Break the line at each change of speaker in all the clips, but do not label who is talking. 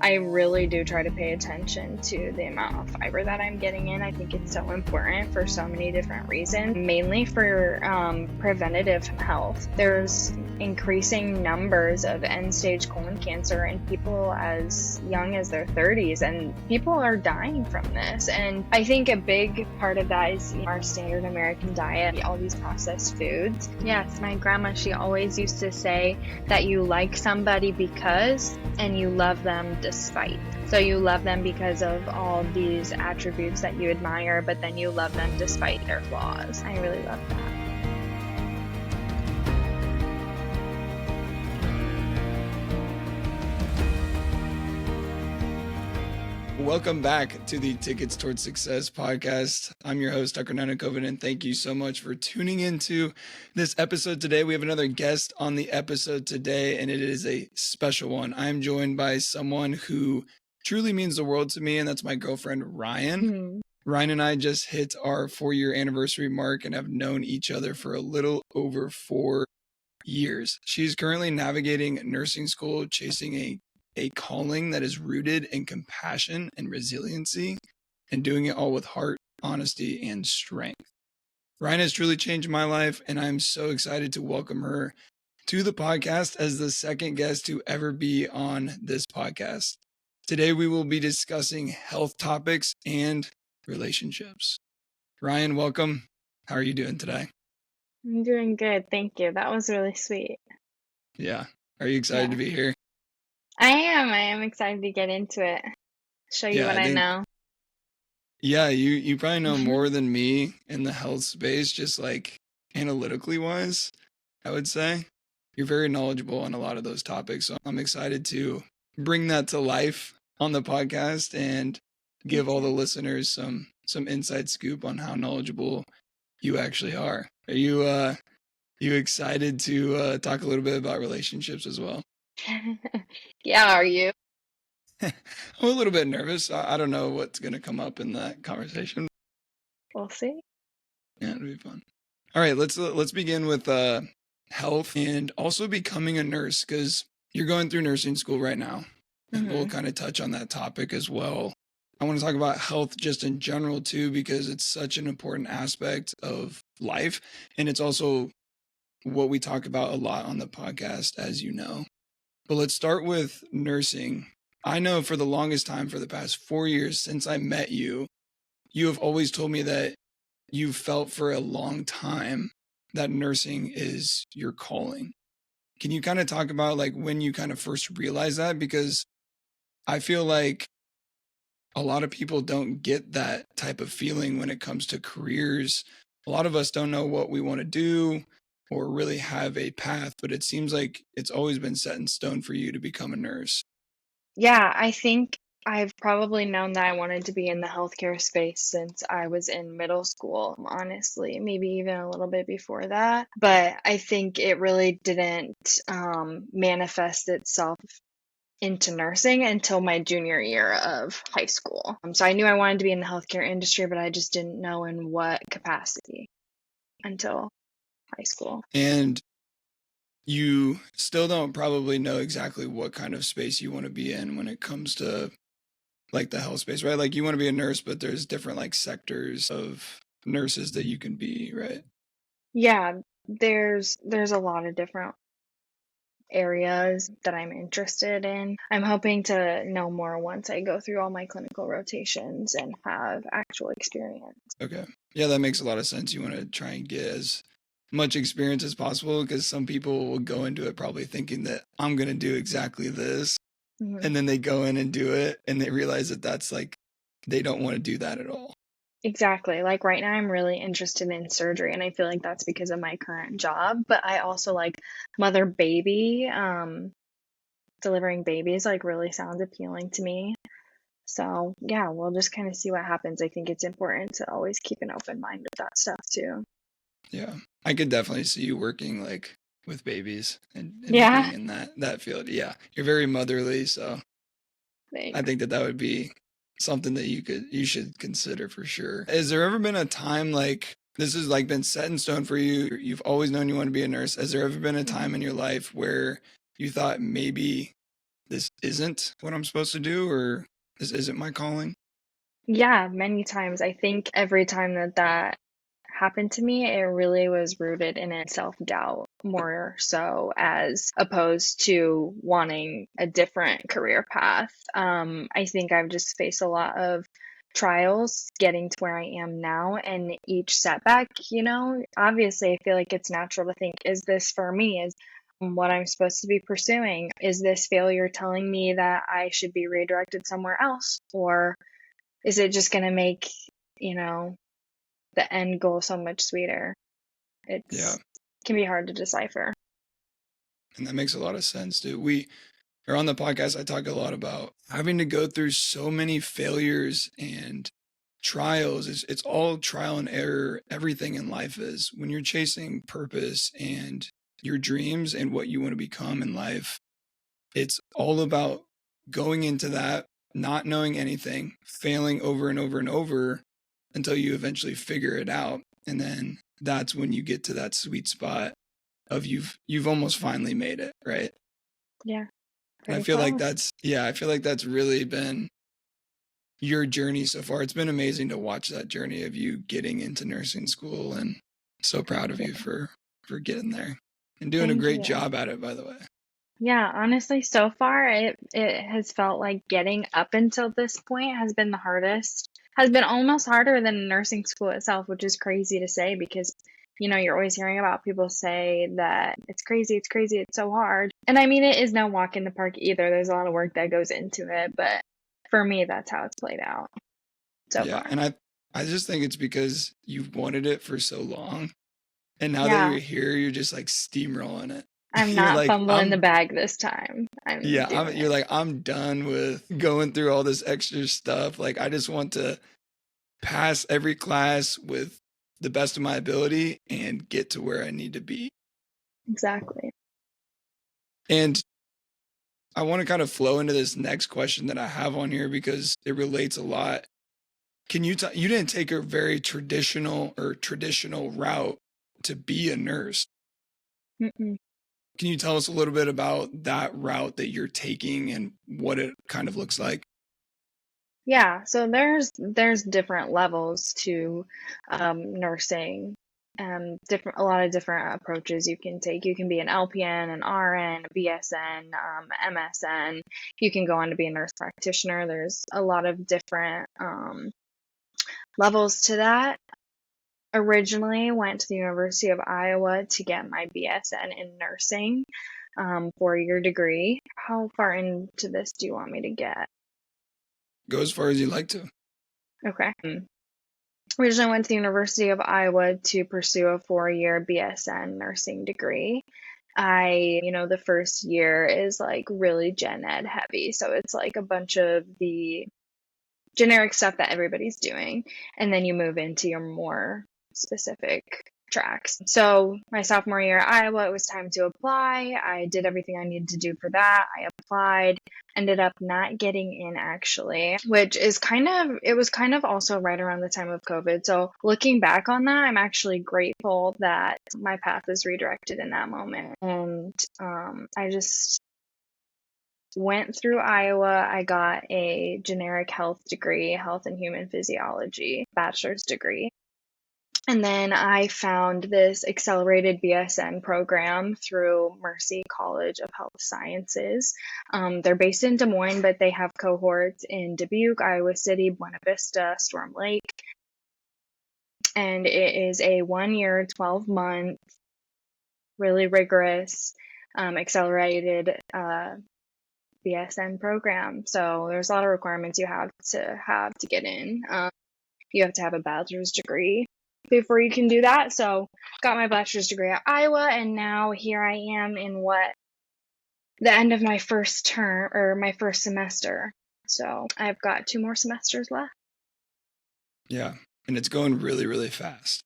I really do try to pay attention to the amount of fiber that I'm getting in. I think it's so important for so many different reasons, mainly for preventative health. There's increasing numbers of end-stage colon cancer in people as young as their 30s, and people are dying from this. And I think a big part of that is our standard American diet, all these processed foods. Yes, my grandma, she always used to say that you like somebody because, and you love them despite. So you love them because of all these attributes that you admire, but then you love them despite their flaws. I really love that.
Welcome back to the Tickets Towards Success podcast. I'm your host, Dr. Nanakova, and thank you so much for tuning into this episode today. We have another guest on the episode today, and it is a special one. I'm joined by someone who truly means the world to me, and that's my girlfriend, Ryanne. Ryanne and I just hit our 4-year anniversary mark and have known each other for a little over 4 years. She's currently navigating nursing school, chasing a calling that is rooted in compassion and resiliency, and doing it all with heart, honesty, and strength. Ryanne has truly changed my life, and I'm so excited to welcome her to the podcast as the second guest to ever be on this podcast. Today, we will be discussing health topics and relationships. Ryanne, welcome. How are you doing today?
I'm doing good. Thank you. That was really sweet.
Yeah. Are you excited to be here?
I am excited to get into it. Show you what I know.
Yeah, you probably know more than me in the health space, just like analytically wise, I would say. You're very knowledgeable on a lot of those topics. So I'm excited to bring that to life on the podcast and give all the listeners some inside scoop on how knowledgeable you actually are. Are you excited to talk a little bit about relationships as well?
Yeah, are you?
I'm a little bit nervous. I don't know what's going to come up in that conversation.
We'll see.
Yeah, it'll be fun. All right, let's begin with health and also becoming a nurse, because you're going through nursing school right now. And we'll kind of touch on that topic as well. I want to talk about health just in general too, because it's such an important aspect of life. And it's also what we talk about a lot on the podcast, as you know. But let's start with nursing. I know for the longest time, for the past 4 years since I met you, you have always told me that you felt for a long time that nursing is your calling. Can you kind of talk about like when you kind of first realized that? Because I feel like a lot of people don't get that type of feeling when it comes to careers. A lot of us don't know what we want to do or really have a path, but it seems like it's always been set in stone for you to become a nurse.
Yeah, I think I've probably known that I wanted to be in the healthcare space since I was in middle school, honestly, maybe even a little bit before that. But I think it really didn't manifest itself into nursing until my junior year of high school. So I knew I wanted to be in the healthcare industry, but I just didn't know in what capacity until high school.
And you still don't probably know exactly what kind of space you want to be in when it comes to like the health space, right? Like you want to be a nurse, but there's different like sectors of nurses that you can be, right?
Yeah, there's a lot of different areas that I'm interested in. I'm hoping to know more once I go through all my clinical rotations and have actual experience.
Okay. Yeah, that makes a lot of sense. You want to try and get as much experience as possible, because some people will go into it probably thinking that I'm going to do exactly this. And then they go in and do it and they realize that that's like, they don't want to do that at all.
Exactly. Like right now, I'm really interested in surgery, and I feel like that's because of my current job. But I also like mother baby, delivering babies, like really sounds appealing to me. So yeah, we'll just kind of see what happens. I think it's important to always keep an open mind with that stuff too.
Yeah, I could definitely see you working like with babies and
Yeah.
being in that field. Yeah, you're very motherly, so
Thanks.
I think that would be something that you should consider for sure. Has there ever been a time like this has like been set in stone for you? You've always known you want to be a nurse. Has there ever been a time in your life where you thought maybe this isn't what I'm supposed to do, or this isn't my calling?
Yeah, many times. I think every time that happened to me, it really was rooted in a self-doubt more so as opposed to wanting a different career path. I think I've just faced a lot of trials getting to where I am now, and each setback, obviously I feel like it's natural to think, is this for me? Is what I'm supposed to be pursuing? Is this failure telling me that I should be redirected somewhere else? Or is it just going to make, you know, the end goal so much sweeter?
Yeah.
It's can be hard to decipher.
And that makes a lot of sense, dude. We are on the podcast, I talk a lot about having to go through so many failures and trials. It's all trial and error. Everything in life is when you're chasing purpose and your dreams and what you want to become in life. It's all about going into that, not knowing anything, failing over and over and over until you eventually figure it out. And then that's when you get to that sweet spot of you've almost finally made it, right?
Yeah,
And I
very
feel like
close.
I feel like that's really been your journey so far. It's been amazing to watch that journey of you getting into nursing school, and so proud of you for getting there and doing a
Thank
great
you.
job at it, by the way.
Yeah, honestly, so far it has felt like getting up until this point has been the hardest. Has been almost harder than nursing school itself, which is crazy to say because you're always hearing about people say that it's crazy, it's so hard. And I mean, it is no walk in the park either. There's a lot of work that goes into it, but for me, that's how it's played out so
Yeah,
far.
and I just think it's because you've wanted it for so long, and now that
Yeah,
you're here, you're just like steamrolling it.
I'm
You're
not
like,
fumbling the bag this time. I'm doing
you're
it.
like, I'm done with going through all this extra stuff. Like, I just want to pass every class with the best of my ability and get to where I need to be.
Exactly.
And I want to kind of flow into this next question that I have on here because it relates a lot. Can you you didn't take a very traditional route to be a nurse.
Mm-mm.
Can you tell us a little bit about that route that you're taking and what it kind of looks like?
Yeah, so there's different levels to nursing. Different A lot of different approaches you can take. You can be an LPN, an RN, a BSN, MSN. You can go on to be a nurse practitioner. There's a lot of different levels to that. Originally went to the University of Iowa to get my BSN in nursing, 4-year degree. How far into this do you want me to get?
Go as far as you like to.
Okay. Originally went to the University of Iowa to pursue a 4-year BSN nursing degree. The first year is like really gen ed heavy. So it's like a bunch of the generic stuff that everybody's doing. And then you move into your more specific tracks. So my sophomore year at Iowa, it was time to apply. I did everything I needed to do for that. I applied, ended up not getting in actually, which is it was kind of also right around the time of COVID. So looking back on that, I'm actually grateful that my path was redirected in that moment. And I just went through Iowa. I got a generic health degree, health and human physiology, bachelor's degree. And then I found this accelerated BSN program through Mercy College of Health Sciences. They're based in Des Moines, but they have cohorts in Dubuque, Iowa City, Buena Vista, Storm Lake. And it is a 1-year, 12-month, really rigorous, accelerated BSN program. So there's a lot of requirements you have to get in. You have to have a bachelor's degree before you can do that. So got my bachelor's degree at Iowa, and now here I am in the end of my first term or my first semester. So I've got 2 more semesters left.
Yeah. And it's going really, really fast.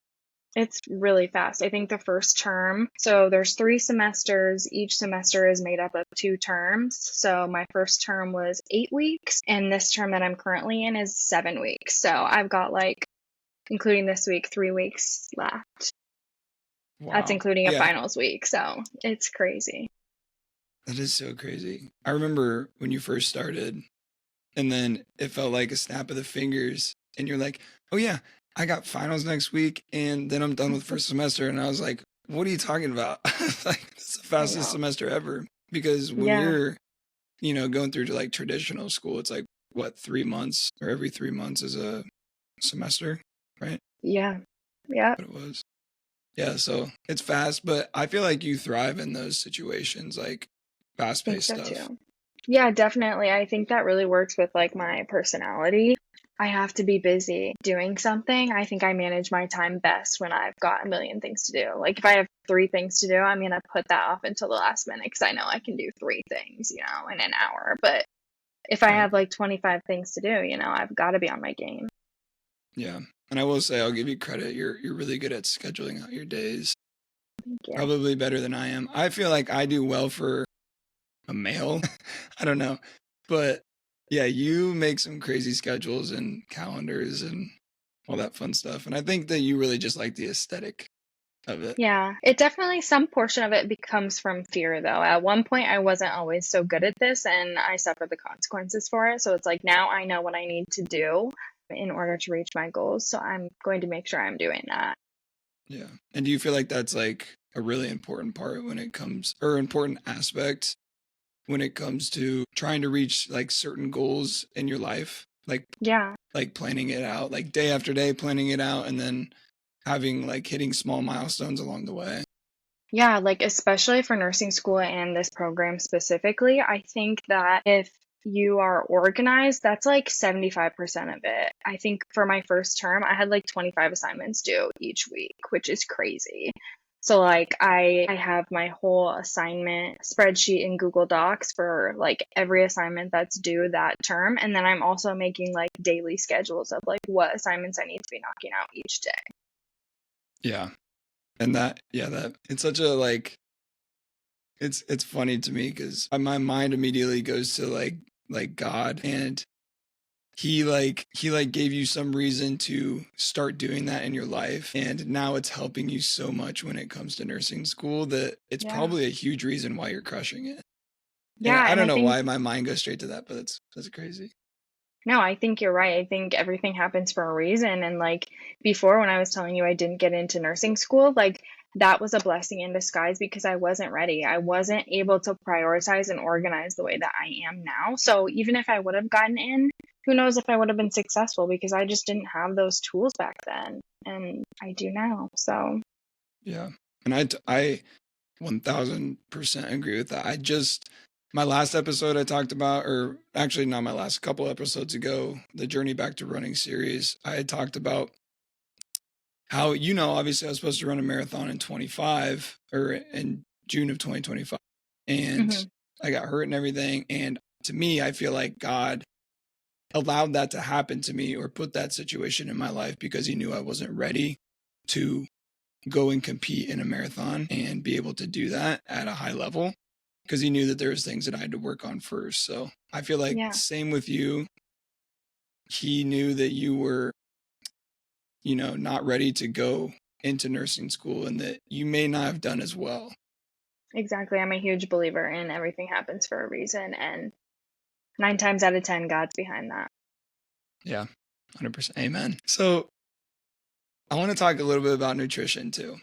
It's really fast. I think the first term, so there's 3 semesters. Each semester is made up of 2 terms. So my first term was 8 weeks, and this term that I'm currently in is 7 weeks. So I've got including this week, 3 weeks left. That's
Wow.
including a
Yeah.
finals week. So it's crazy.
That is so crazy. I remember when you first started, and then it felt like a snap of the fingers, and you're like, oh yeah, I got finals next week, and then I'm done with first semester. And I was like, what are you talking about? Like, it's the
I
fastest
know.
semester ever. Because when
Yeah.
you're, going through to like traditional school, it's like, what, 3 months or every 3 months is a semester, right?
Yeah. Yeah.
What it was. Yeah, so it's fast, but I feel like you thrive in those situations, like fast
I think
paced
so
stuff.
too. Yeah, definitely. I think that really works with like my personality. I have to be busy doing something. I think I manage my time best when I've got a million things to do. Like if I have three things to do, I'm gonna put that off until the last minute because I know I can do three things, in an hour. But if I
Right.
have like 25 things to do, I've got to be on my game.
Yeah. And I will say I'll give you credit. You're really good at scheduling out your days.
Thank you.
Probably better than I am. I feel like I do well for a male. I don't know. But yeah, you make some crazy schedules and calendars and all that fun stuff. And I think that you really just like the aesthetic of it.
Yeah, it definitely, some portion of it becomes from fear, though. At one point, I wasn't always so good at this, and I suffered the consequences for it. So it's like now I know what I need to do in order to reach my goals. So I'm going to make sure I'm doing that.
Yeah. And do you feel like that's like a really important part when it comes, or important aspect when it comes to trying to reach like certain goals in your life?
Yeah.
Like planning it out, like day after day, planning it out, and then having like hitting small milestones along the way.
Yeah, like especially for nursing school and this program specifically, I think that if you are organized, that's like 75% of it. I think for my first term, I had like 25 assignments due each week, which is crazy. So like I have my whole assignment spreadsheet in Google Docs for like every assignment that's due that term, and then I'm also making like daily schedules of like what assignments I need to be knocking out each day.
Yeah. And that it's such a like it's funny to me because my mind immediately goes to like God, and he gave you some reason to start doing that in your life, and now it's helping you so much when it comes to nursing school that it's
Yeah.
probably a huge reason why you're crushing it. And
Yeah,
I
and
don't
I
know
think
why my mind goes straight to that, but that's crazy.
no, I think you're right. I think everything happens for a reason. And like before, when I was telling you I didn't get into nursing school, like that was a blessing in disguise because I wasn't ready. I wasn't able to prioritize and organize the way that I am now. So even if I would have gotten in, who knows if I would have been successful because I just didn't have those tools back then. And I do now. So,
Yeah. And I 1000% agree with that. My last episode I talked about, or actually not my last, couple episodes ago, the Journey Back to Running series, I had talked about how, obviously I was supposed to run a marathon in 25 or in June of 2025. And
mhm,
I got hurt and everything. And to me, I feel like God allowed that to happen to me or put that situation in my life because he knew I wasn't ready to go and compete in a marathon and be able to do that at a high level because he knew that there was things that I had to work on first. So I feel like
yeah,
same with you. He knew that you were, not ready to go into nursing school and that you may not have done as well.
exactly. I'm a huge believer in everything happens for a reason. And nine times out of 10, God's behind that.
Yeah. 100%. Amen. So I want to talk a little bit about nutrition too.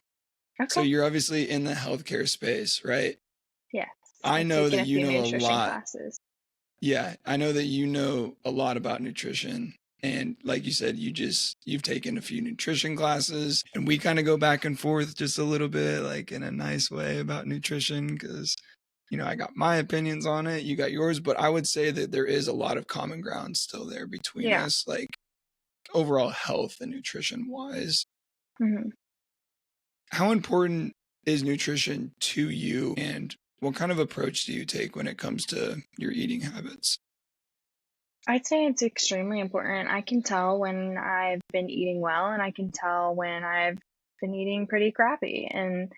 So
Okay.
you're obviously in the healthcare space, right?
Yes.
I
I've
know
taken
that
a
you
few
know a
nutrition
lot.
classes.
Yeah, I know that you know a lot about nutrition. And like you said, you've taken a few nutrition classes, and we kind of go back and forth just a little bit, like in a nice way about nutrition, because, I got my opinions on it, you got yours, but I would say that there is a lot of common ground still there between
Yeah.
us, like overall health and nutrition wise.
hmm
How important is nutrition to you, and what kind of approach do you take when it comes to your eating habits?
I'd say it's extremely important. I can tell when I've been eating well, and I can tell when I've been eating pretty crappy. And,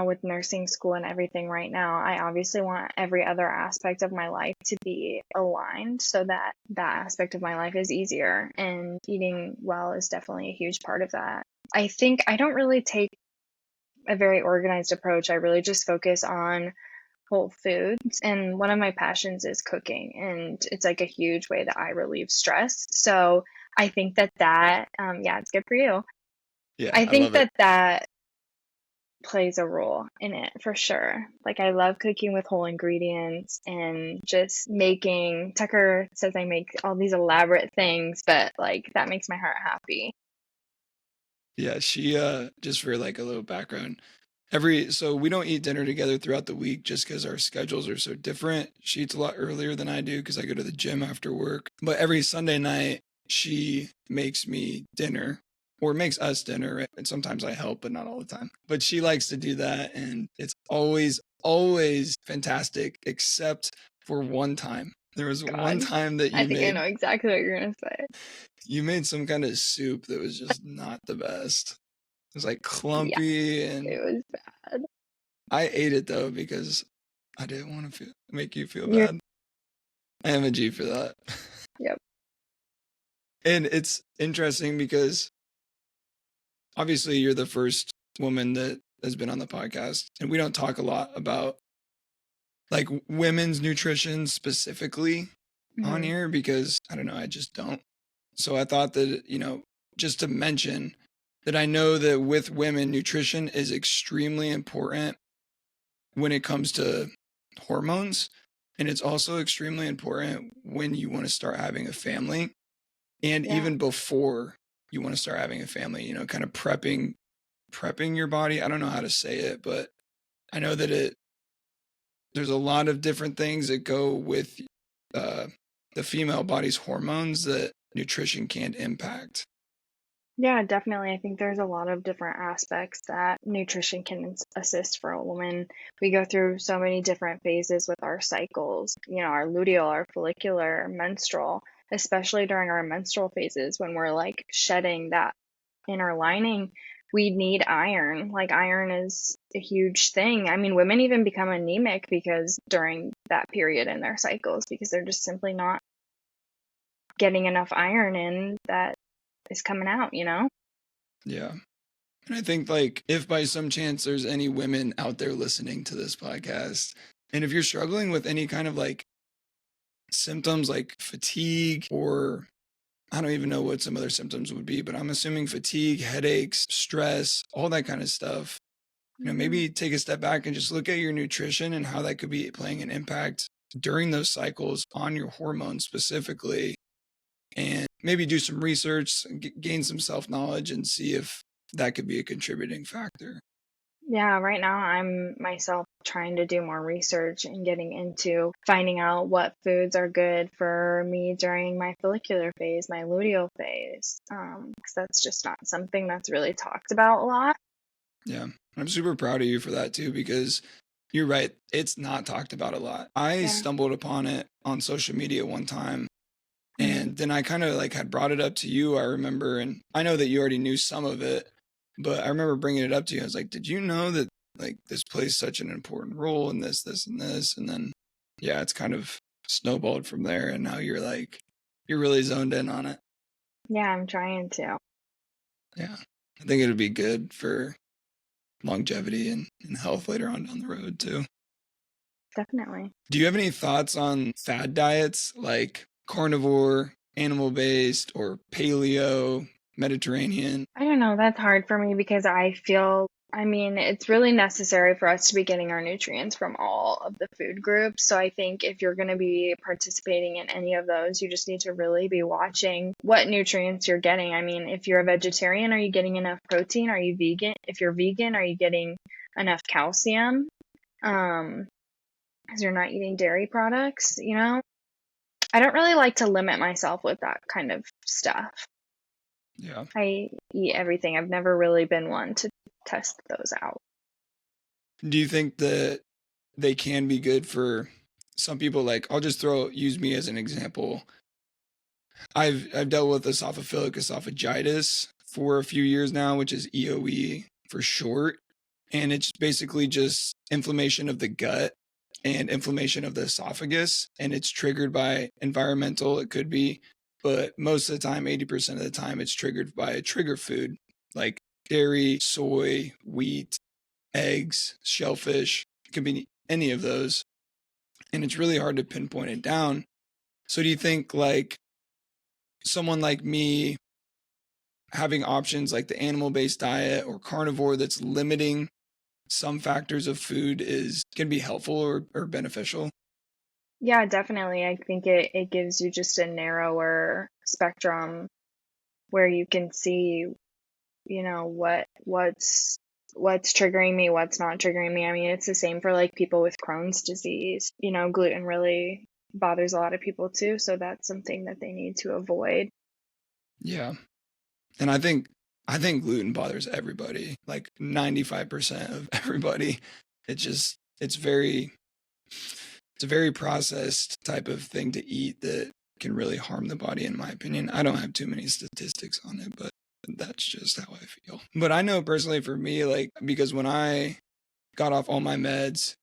with nursing school and everything right now, I obviously want every other aspect of my life to be aligned so that that aspect of my life is easier. And eating well is definitely a huge part of that. I think I don't really take a very organized approach. I really just focus on whole foods. And one of my passions is cooking, and it's like a huge way that I relieve stress. So I think yeah, it's good for you.
Yeah,
I
I
think
love it.
that plays a role in it for sure. Like I love cooking with whole ingredients and just making. Tucker says I make all these elaborate things, but like that makes my heart happy.
Yeah, she just for like a little background. So we don't eat dinner together throughout the week just because our schedules are so different. She eats a lot earlier than I do because I go to the gym after work. But every Sunday night, she makes me dinner or makes us dinner. Right? And sometimes I help, but not all the time. But she likes to do that. And it's always fantastic, except for one time. There was one
God,
time that
I think I know exactly what you're gonna say.
you made some kind of soup that was just not the best. It was like
Yeah,
clumpy, and
it was bad.
I ate it though because I didn't want to make you feel
You're,
bad. I am a G for that.
yep.
And it's interesting because obviously you're the first woman that has been on the podcast, and we don't talk a lot about like women's nutrition specifically on
Hmm.
here because I don't know, I just don't. So I thought that, just to mention that I know that with women, nutrition is extremely important when it comes to hormones. And it's also extremely important when you want to start having a family and
Yeah.
even before you want to start having a family, kind of prepping your body. I don't know how to say it, but I know that there's a lot of different things that go with uh, the female body's hormones that nutrition can't impact.
Yeah, definitely. I think there's a lot of different aspects that nutrition can assist for a woman. We go through so many different phases with our cycles, our luteal, our follicular, menstrual, especially during our menstrual phases when we're like shedding that inner lining. We need iron. Like, iron is a huge thing. I mean, women even become anemic because during that period in their cycles, because they're just simply not getting enough iron in that is coming out.
Yeah. And I think like if by some chance there's any women out there listening to this podcast, and if you're struggling with any kind of like symptoms like fatigue or I don't even know what some other symptoms would be, but I'm assuming fatigue, headaches, stress, all that kind of stuff.
Mhm.
Maybe take a step back and just look at your nutrition and how that could be playing an impact during those cycles on your hormones specifically, and maybe do some research, gain some self knowledge, and see if that could be a contributing factor.
Yeah, right now I'm myself trying to do more research and getting into finding out what foods are good for me during my follicular phase, my luteal phase, because that's just not something that's really talked about a lot.
Yeah. I'm super proud of you for that too, because you're right. It's not talked about a lot. I
Yeah.
stumbled upon it on social media one time,
Hmm.
and then I kind of like had brought it up to you, I remember. And I know that you already knew some of it, but I remember bringing it up to you. I was like, did you know that like this plays such an important role in this, and this? And then, yeah, it's kind of snowballed from there. And now you're really zoned in on it.
Yeah, I'm trying to.
Yeah. I think it'd be good for longevity and health later on down the road too.
Definitely.
Do you have any thoughts on fad diets like carnivore, animal based, or paleo, Mediterranean?
I don't know, that's hard for me because I mean, it's really necessary for us to be getting our nutrients from all of the food groups. So I think if you're going to be participating in any of those, you just need to really be watching what nutrients you're getting. I mean, if you're a vegetarian, are you getting enough protein? Are you vegan? If you're vegan, are you getting enough calcium? Because you're not eating dairy products. I don't really like to limit myself with that kind of stuff.
Yeah.
I eat everything. I've never really been one to test those out.
Do you think that they can be good for some people? Like, I'll just use me as an example. I've dealt with esophaphilic esophagitis for a few years now, which is EOE for short. And it's basically just inflammation of the gut and inflammation of the esophagus. And it's triggered by environmental, it could be, but most of the time, 80% of the time, it's triggered by a trigger food like dairy, soy, wheat, eggs, shellfish. It could be any of those. And it's really hard to pinpoint it down. So do you think like someone like me having options like the animal-based diet or carnivore that's limiting some factors of food is can be helpful or beneficial?
Yeah, definitely. I think it gives you just a narrower spectrum where you can see, what's triggering me, what's not triggering me. I mean, it's the same for like people with Crohn's disease. Gluten really bothers a lot of people too, so that's something that they need to avoid.
Yeah. And I think gluten bothers everybody, like 95% of everybody. It's very it's a very processed type of thing to eat that can really harm the body, in my opinion. I don't have too many statistics on it, but that's just how I feel. But I know personally for me, like, because when I got off all my meds,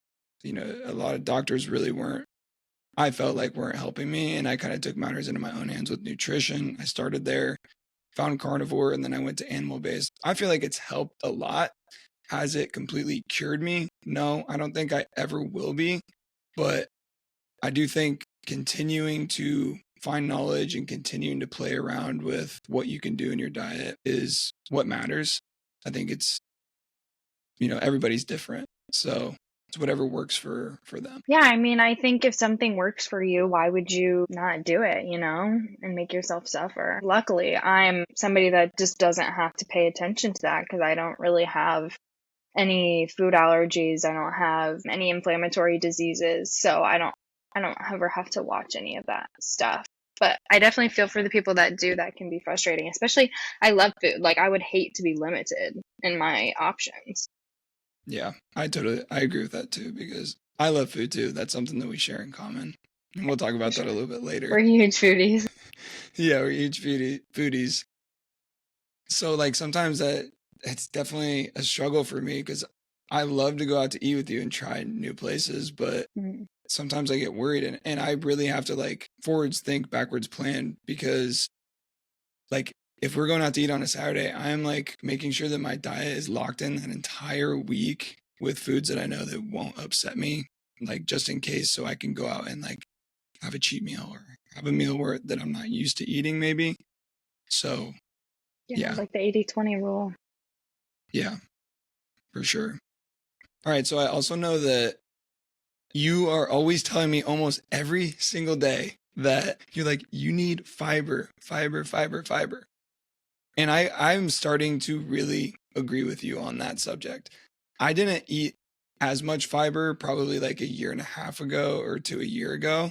a lot of doctors really I felt like weren't helping me. And I kind of took matters into my own hands with nutrition. I started there, found carnivore, and then I went to animal based. I feel like it's helped a lot. Has it completely cured me? No, I don't think I ever will be. But I do think continuing to find knowledge and continuing to play around with what you can do in your diet is what matters. I think everybody's different. So it's whatever works for them.
Yeah, I mean, I think if something works for you, why would you not do it, and make yourself suffer? Luckily, I'm somebody that just doesn't have to pay attention to that because I don't really have any food allergies. I don't have any inflammatory diseases, so I don't ever have to watch any of that stuff. But I definitely feel for the people that do. That can be frustrating, especially I love food. Like I would hate to be limited in my options.
Yeah, I agree with that too, because I love food too. That's something that we share in common. And we'll talk
For
about that a
sure.
little bit later.
We're huge foodies.
Yeah, we're huge foodies. So like sometimes it's definitely a struggle for me because I love to go out to eat with you and try new places, but
Mm.
sometimes I get worried and I really have to like forwards think, backwards plan because like if we're going out to eat on a Saturday, I'm like making sure that my diet is locked in that entire week with foods that I know that won't upset me, like just in case, so I can go out and like have a cheat meal or have a meal that I'm not used to eating maybe. So
Yeah,
yeah,
like the 80/20 rule.
yeah, for sure. All right, so I also know that you are always telling me almost every single day that you're like, you need fiber, fiber, fiber, fiber. And I'm starting to really agree with you on that subject. I didn't eat as much fiber probably like a year and a half ago or to a year ago.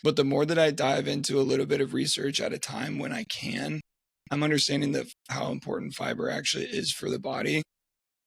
But the more that I dive into a little bit of research at a time when I can, I'm understanding that how important fiber actually is for the body.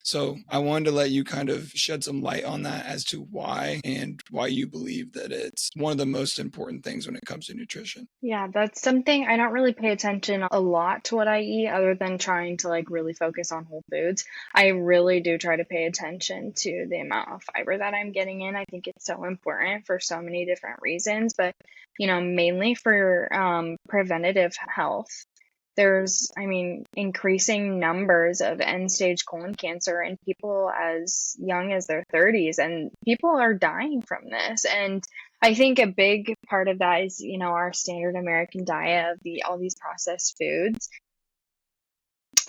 So I wanted to let you kind of shed some light on that as to why and why you believe that it's one of the most important things when it comes to nutrition.
Yeah, that's something I don't really pay attention a lot to what I eat other than trying to like really focus on whole foods. I really do try to pay attention to the amount of fiber that I'm getting in. I think it's so important for so many different reasons, but mainly for preventative health. There's, I mean, increasing numbers of end stage colon cancer in people as young as their 30s, and people are dying from this. And I think a big part of that is, our standard American diet of all these processed foods.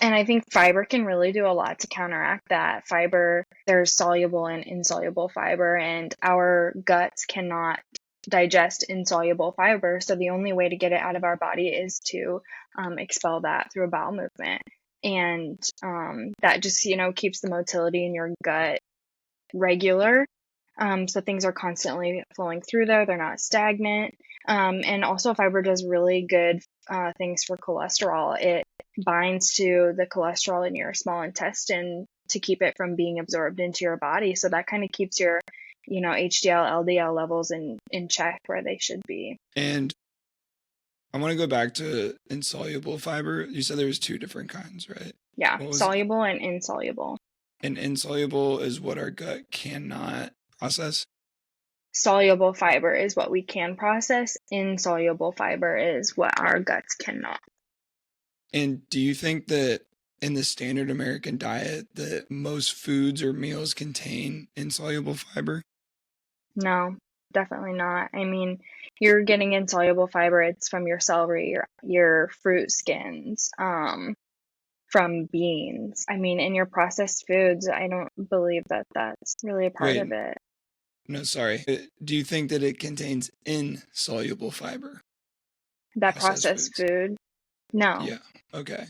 And I think fiber can really do a lot to counteract that. Fiber, there's soluble and insoluble fiber, and our guts cannot digest insoluble fiber. So the only way to get it out of our body is to expel that through a bowel movement. And that just, keeps the motility in your gut regular. So things are constantly flowing through there, they're not stagnant. And also, fiber does really good things for cholesterol. It binds to the cholesterol in your small intestine to keep it from being absorbed into your body. So that kind of keeps your, HDL, LDL levels in check where they should be.
And I want to go back to insoluble fiber. You said there was two different kinds, right?
Yeah,
What was
soluble and insoluble.
and insoluble is what our gut cannot process.
Soluble fiber is what we can process. Insoluble fiber is what our guts cannot.
And do you think that in the standard American diet that most foods or meals contain insoluble fiber?
No, definitely not. I mean, you're getting insoluble fiber. It's from your celery, your fruit skins, from beans. I mean, in your processed foods, I don't believe that that's really a part of
Wait,
it.
no, sorry. Do you think that it contains insoluble fiber?
That
Processed
processed
foods.
food, no.
Yeah. Okay.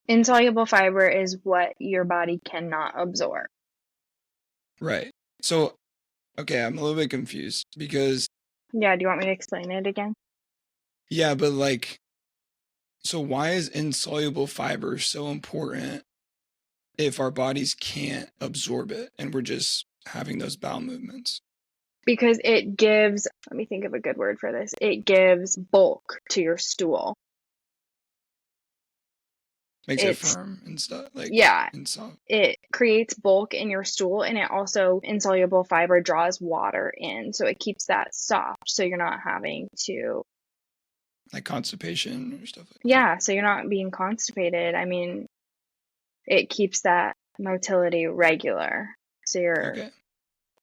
Insoluble fiber is what your body cannot absorb.
Right. So, okay, I'm a little bit confused because,
Yeah, do you want me to explain it again?
yeah, but like, so why is insoluble fiber so important if our bodies can't absorb it and we're just having those bowel movements?
Because it gives, let me think of a good word for this. It gives bulk to your stool.
Makes it
It's,
firm and stuff, like,
yeah,
and soft,
it creates bulk in your stool, and it also, insoluble fiber draws water in, so it keeps that soft, so you're not having to,
like constipation or stuff like that.
yeah, so you're not being constipated. I mean, it keeps that motility regular, so you're
Okay.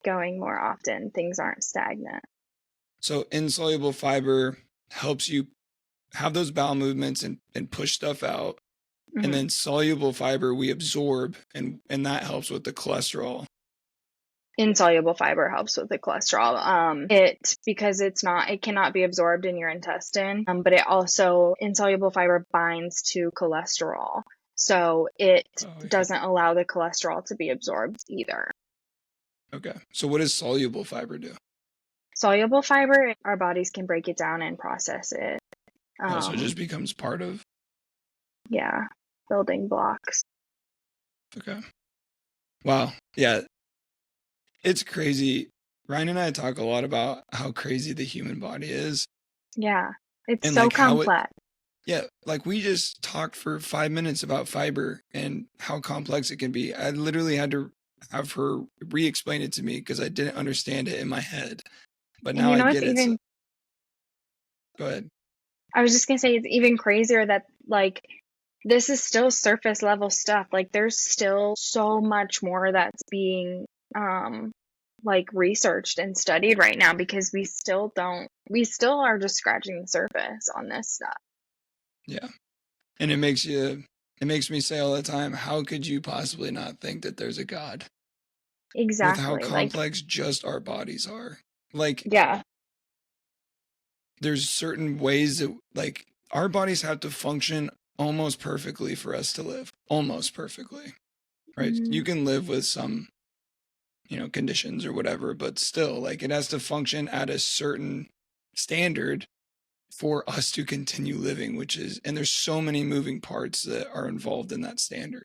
going more often. Things aren't stagnant.
So insoluble fiber helps you have those bowel movements and push stuff out. And
Hmm.
then soluble fiber we absorb and that helps with the cholesterol.
Insoluble fiber helps with the cholesterol. It because it cannot be absorbed in your intestine. But it also, insoluble fiber binds to cholesterol, so it
Oh yeah.
doesn't allow the cholesterol to be absorbed either.
Okay. So what does soluble fiber do?
Soluble fiber, our bodies can break it down and process it.
Oh, so it just becomes part of.
Yeah, building blocks.
Okay. Wow. Yeah. It's crazy. Ryan and I talk a lot about how crazy the human body is
Yeah, it's
and
so
like how it,
complex.
yeah, like we just talked for 5 minutes about fiber and how complex it can be. I literally had to have her re-explain it to me because I didn't understand it in my head, but
And
now
you
I
know, it's
get it. So
even,
go ahead.
I was just gonna say, it's even crazier that, like, this is still surface level stuff. Like, there's still so much more that's being, um, like, researched and studied right now, because we still are just scratching the surface on this stuff.
Yeah. And it makes me say all the time, how could you possibly not think that there's a God with how
Exactly. Like,
complex just our bodies are? Like,
yeah.
there's certain ways that, like, our bodies have to function almost perfectly for us to live, almost perfectly, right?
Hmm.
You can live with some, conditions or whatever, but still, like, it has to function at a certain standard for us to continue living, and there's so many moving parts that are involved in that standard.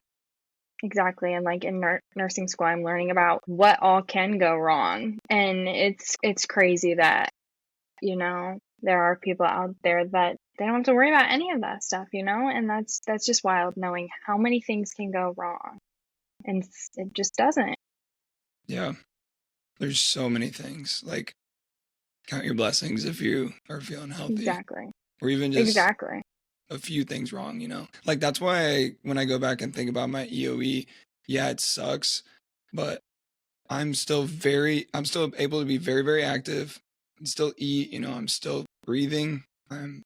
Exactly. And like in nursing school, I'm learning about what all can go wrong. And it's crazy that, there are people out there that they don't have to worry about any of that stuff, and that's just wild, knowing how many things can go wrong. And it just doesn't.
Yeah. There's so many things. Like, count your blessings if you are feeling healthy,
Exactly.
or even just
Exactly.
a few things wrong. Like, that's why when I go back and think about my EOE, yeah, it sucks, but I'm still able to be very, very active and still eat. I'm still breathing. I'm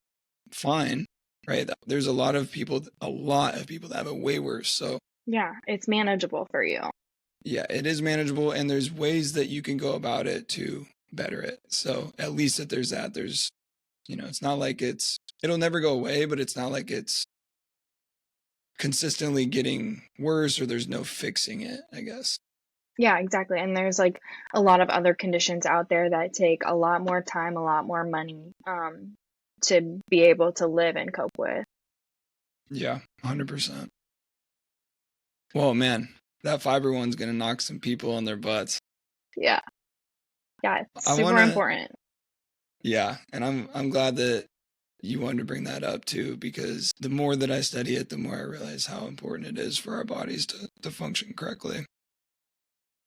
fine, right? There's a lot of people that have it way worse. So,
Yeah, it's manageable for you.
yeah, it is manageable, and there's ways that you can go about it to better it. So at least that there's that. It's not like it'll never go away, but it's not like it's consistently getting worse or there's no fixing it, I guess.
Yeah, exactly. And there's like a lot of other conditions out there that take a lot more time, a lot more money, to be able to live and cope with.
Yeah, 100%. Well, man, that fiber one's going to knock some people on their butts.
Yeah. Yeah, it's
I want
super
to,
important.
yeah, and I'm glad that you wanted to bring that up too, because the more that I study it, the more I realize how important it is for our bodies to function correctly.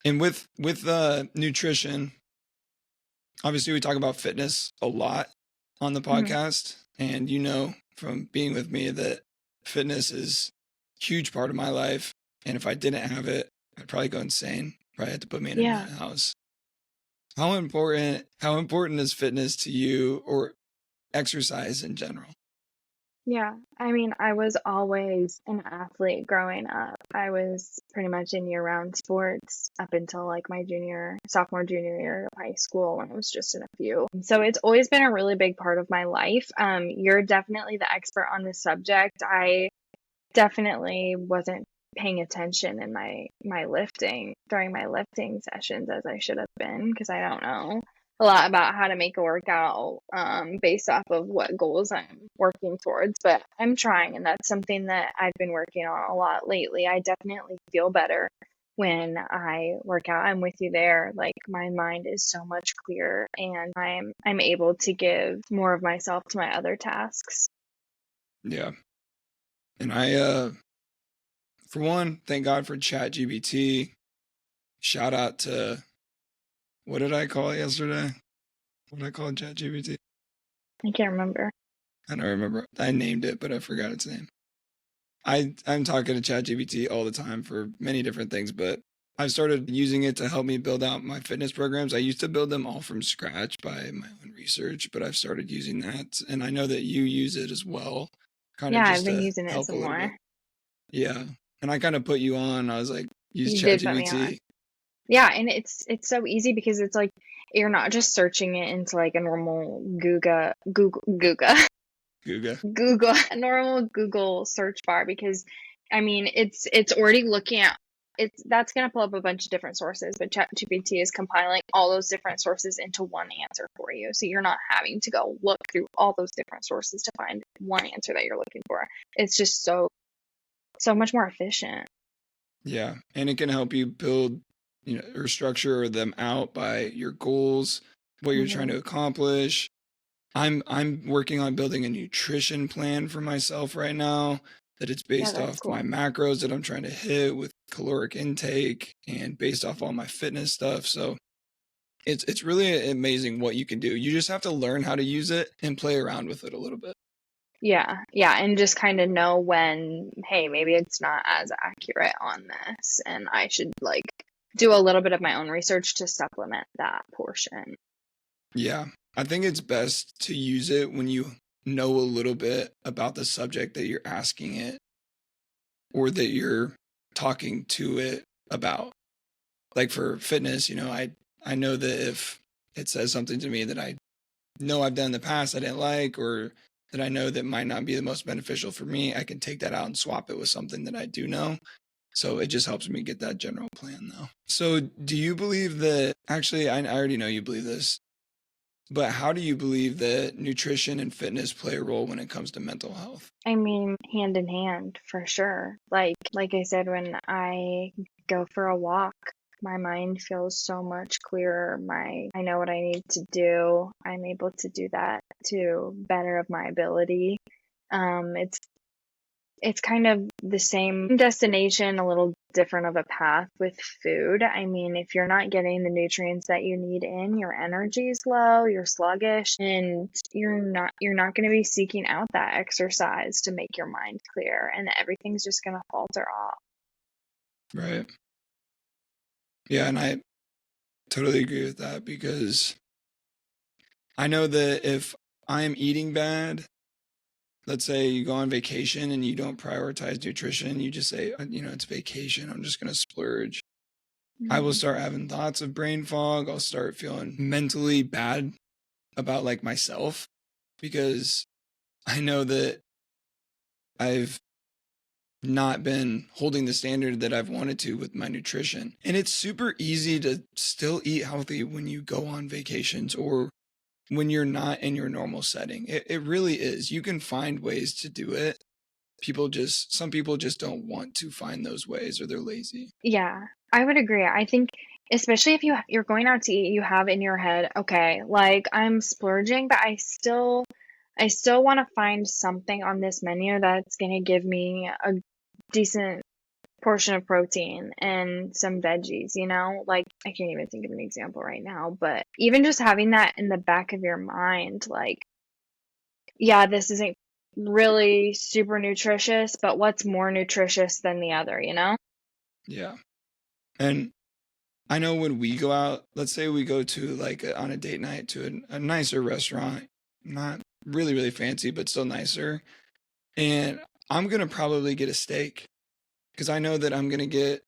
And with nutrition, obviously we talk about fitness a lot on the
Mhm.
podcast, and from being with me that fitness is a huge part of my life, and if I didn't have it, I'd probably go insane. Probably have to put me in a
Yeah.
nut house. How important is fitness to you, or exercise in general?
Yeah, I mean, I was always an athlete growing up. I was pretty much in year-round sports up until like my sophomore, junior year of high school when I was just in a few. So it's always been a really big part of my life. You're definitely the expert on this subject. I definitely wasn't paying attention in my lifting during my lifting sessions as I should have been because I don't know a lot about how to make a workout based off of what goals I'm working towards, but I'm trying, and that's something that I've been working on a lot lately. I definitely feel better when I work out. I'm with you there. Like my mind is so much clearer and I'm able to give more of myself to my other tasks.
Yeah. And for one, thank God for ChatGPT. Shout out to, what did I call it yesterday? What did I call ChatGPT?
I can't remember.
I don't remember. I named it, but I forgot its name. I'm talking to ChatGPT all the time for many different things, but I've started using it to help me build out my fitness programs. I used to build them all from scratch by my own research, but I've started using that, and I know that you use it as well, kind of
Yeah, I've
just
been
to
using it
help a
some
little bit.
more.
Yeah, and I kind of put you on. I was like, use
You did put me on.
ChatGPT.
Yeah, and it's so easy because it's like you're not just searching it into like a normal
Google.
Google a normal Google search bar because I mean it's already looking at it's that's gonna pull up a bunch of different sources, but ChatGPT is compiling all those different sources into one answer for you. So you're not having to go look through all those different sources to find one answer that you're looking for. It's just so much more efficient.
Yeah, and it can help you build, or structure them out by your goals, what you're trying
Hmm.
to accomplish. I'm working on building a nutrition plan for myself right now that it's
Yeah,
based
that's
off my
cool.
macros that I'm trying to hit with caloric intake and based off all my fitness stuff. So it's really amazing what you can do. You just have to learn how to use it and play around with it a little bit.
Yeah, yeah, and just kind of know when, hey, maybe it's not as accurate on this, and I should like do a little bit of my own research to supplement that portion.
Yeah. I think it's best to use it when you know a little bit about the subject that you're asking it or that you're talking to it about. Like for fitness, I know that if it says something to me that I know I've done in the past I didn't like, or that I know that might not be the most beneficial for me, I can take that out and swap it with something that I do know. So it just helps me get that general plan though. So do you believe that, actually, I already know you believe this, but how do you believe that nutrition and fitness play a role when it comes to mental health?
I mean, hand in hand for sure. Like I said, when I go for a walk, my mind feels so much clearer. I know what I need to do. I'm able to do that to better of my ability. It's kind of the same destination, a little different of a path with food. I mean, if you're not getting the nutrients that you need in, your energy is low, you're sluggish, and you're not going to be seeking out that exercise to make your mind clear, and everything's just going to falter off.
Right. Yeah, and I totally agree with that because I know that if I'm eating bad, let's say you go on vacation and you don't prioritize nutrition, you just say, it's vacation, I'm just going to splurge. I will
Hmm.
start having thoughts of brain fog. I'll start feeling mentally bad about like myself because I know that I've not been holding the standard that I've wanted to with my nutrition. And it's super easy to still eat healthy when you go on vacations or when you're not in your normal setting. It really is. You can find ways to do it. Some people just don't want to find those ways or they're lazy.
Yeah, I would agree. I think especially if you're going out to eat, you have in your head, okay, like I'm splurging, but I still want to find something on this menu that's going to give me a decent portion of protein and some veggies, you know? Like, I can't even think of an example right now, but even just having that in the back of your mind, like, yeah, this isn't really super nutritious, but what's more nutritious than the other, you know?
Yeah. And I know when we go out, let's say we go to like on a date night to a nicer restaurant, not really, really fancy, but still nicer. And I'm going to probably get a steak because I know that I'm going to get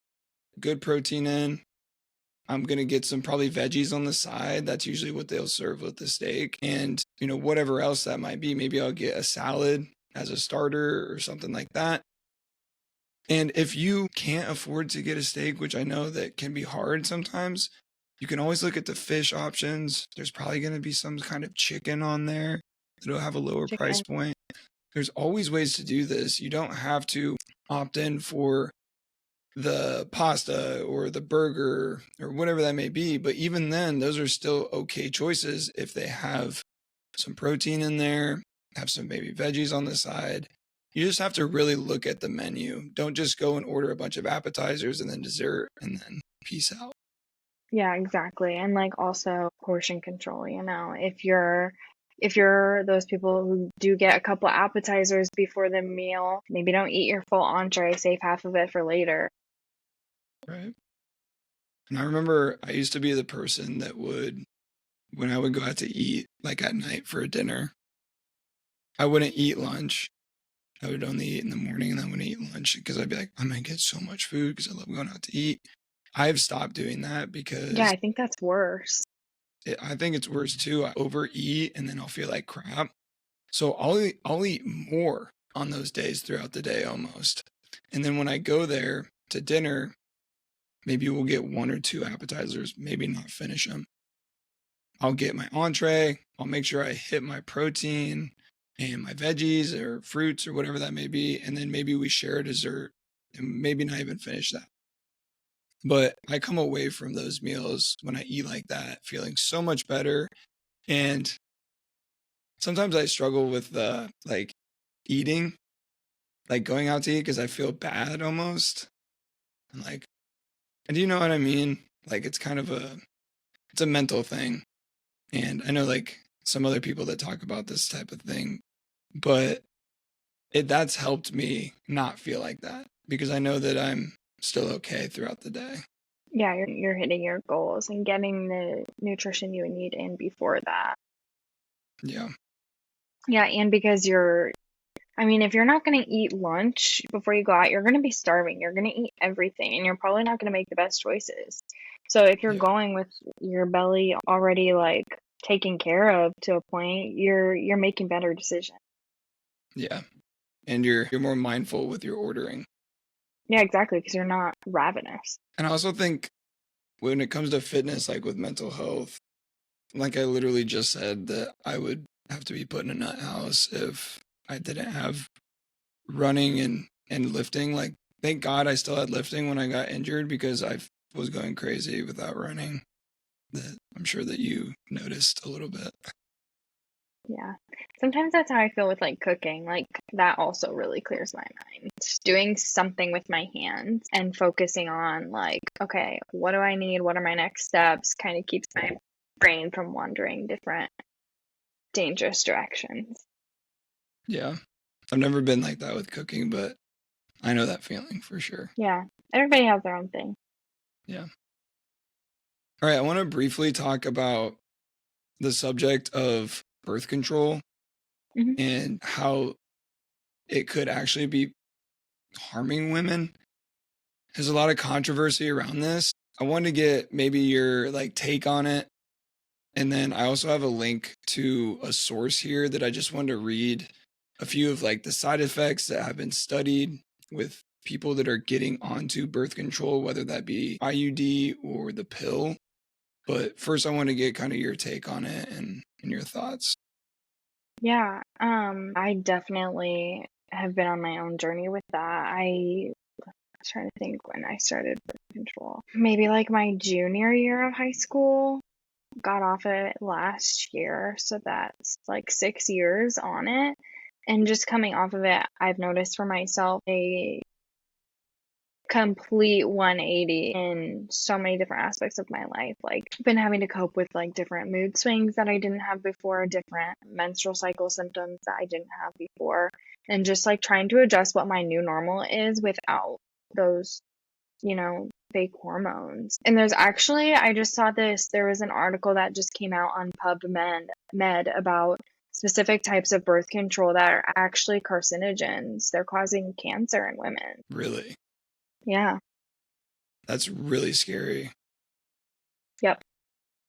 good protein in. I'm going to get some probably veggies on the side. That's usually what they'll serve with the steak. And, whatever else that might be, maybe I'll get a salad as a starter or something like that. And if you can't afford to get a steak, which I know that can be hard sometimes, you can always look at the fish options. There's probably going to be some kind of chicken on there that'll have a lower price
Chicken.
point. There's always ways to do this. You don't have to opt in for the pasta or the burger or whatever that may be. But even then, those are still okay choices if they have some protein in there, have some maybe veggies on the side. You just have to really look at the menu. Don't just go and order a bunch of appetizers and then dessert and then peace out.
Yeah, exactly. And like also portion control, if you're those people who do get a couple appetizers before the meal, maybe don't eat your full entree, save half of it for later.
Right. And I remember I used to be the person that would, when I would go out to eat, like at night for a dinner, I wouldn't eat lunch. I would only eat in the morning and then I wouldn't eat lunch because I'd be like, I'm going to get so much food because I love going out to eat. I've stopped doing that
Yeah,
because
I think that's worse.
I think it's worse too. I overeat and then I'll feel like crap. So I'll eat more on those days throughout the day almost. And then when I go there to dinner, maybe we'll get one or two appetizers, maybe not finish them. I'll get my entree. I'll make sure I hit my protein and my veggies or fruits or whatever that may be. And then maybe we share a dessert and maybe not even finish that. But I come away from those meals when I eat like that feeling so much better. And sometimes I struggle with like eating, like going out to eat because I feel bad almost. And like, and do you know what I mean? Like it's a mental thing. And I know like some other people that talk about this type of thing, but that's helped me not feel like that because I know that I'm still okay throughout the day.
Yeah, you're hitting your goals and getting the nutrition you need in before that.
Yeah.
Yeah, and because if you're not going to eat lunch before you go out, you're going to be starving. You're going to eat everything, and you're probably not going to make the best choices. So if you're
Yeah.
going with your belly already like taken care of to a point, you're making better decisions.
Yeah. And you're more mindful with your ordering.
Yeah, exactly, because you're not ravenous.
And I also think when it comes to fitness, like with mental health, like I literally just said that I would have to be put in a nut house if I didn't have running and lifting. Like, thank God I still had lifting when I got injured because I was going crazy without running. That I'm sure that you noticed a little bit.
Yeah. Sometimes that's how I feel with like cooking. Like that also really clears my mind. Just doing something with my hands and focusing on like, okay, what do I need? What are my next steps? Kind of keeps my brain from wandering different dangerous directions.
Yeah. I've never been like that with cooking, but I know that feeling for sure.
Yeah. Everybody has their own thing.
Yeah. All right. I want to briefly talk about the subject of birth control
Hmm.
and how it could actually be harming women. There's a lot of controversy around this. I wanted to get maybe your like take on it. And then I also have a link to a source here that I just wanted to read a few of like the side effects that have been studied with people that are getting onto birth control, whether that be IUD or the pill. But first I want to get kind of your take on it and your thoughts.
Yeah. I definitely have been on my own journey with that. I was trying to think when I started birth control. Maybe like my junior year of high school. Got off it last year, so that's like 6 years on it. And just coming off of it, I've noticed for myself a complete 180 in so many different aspects of my life. Like, been having to cope with like different mood swings that I didn't have before, different menstrual cycle symptoms that I didn't have before, and just like trying to adjust what my new normal is without those, fake hormones. And there's actually, I just saw this, there was an article that just came out on PubMed about specific types of birth control that are actually carcinogens. They're causing cancer in women.
Really?
Yeah.
That's really scary.
Yep.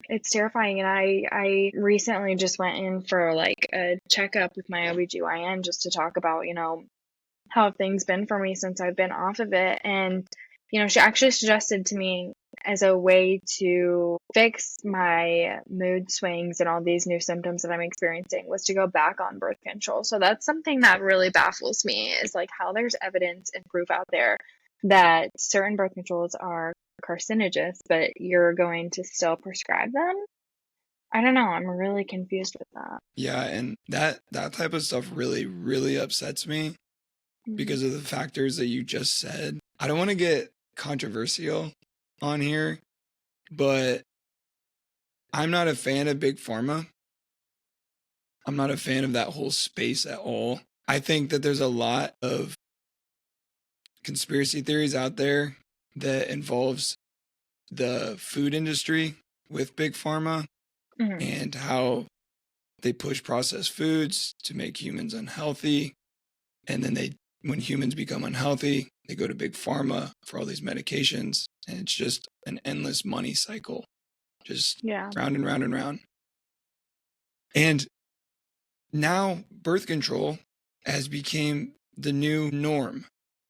It's terrifying. And I recently just went in for like a checkup with my OBGYN just to talk about, how have things been for me since I've been off of it. And, she actually suggested to me as a way to fix my mood swings and all these new symptoms that I'm experiencing was to go back on birth control. So that's something that really baffles me, is like how there's evidence and proof out there that certain birth controls are carcinogens, but you're going to still prescribe them. I don't know. I'm really confused with that.
Yeah, and that type of stuff really, really upsets me because of the factors that you just said. I don't want to get controversial on here, but I'm not a fan of big pharma. I'm not a fan of that whole space at all. I think that there's a lot of conspiracy theories out there that involves the food industry with big pharma and how they push processed foods to make humans unhealthy. And then when humans become unhealthy, they go to big pharma for all these medications. And it's just an endless money cycle, just round and round and round. And now birth control has become the new norm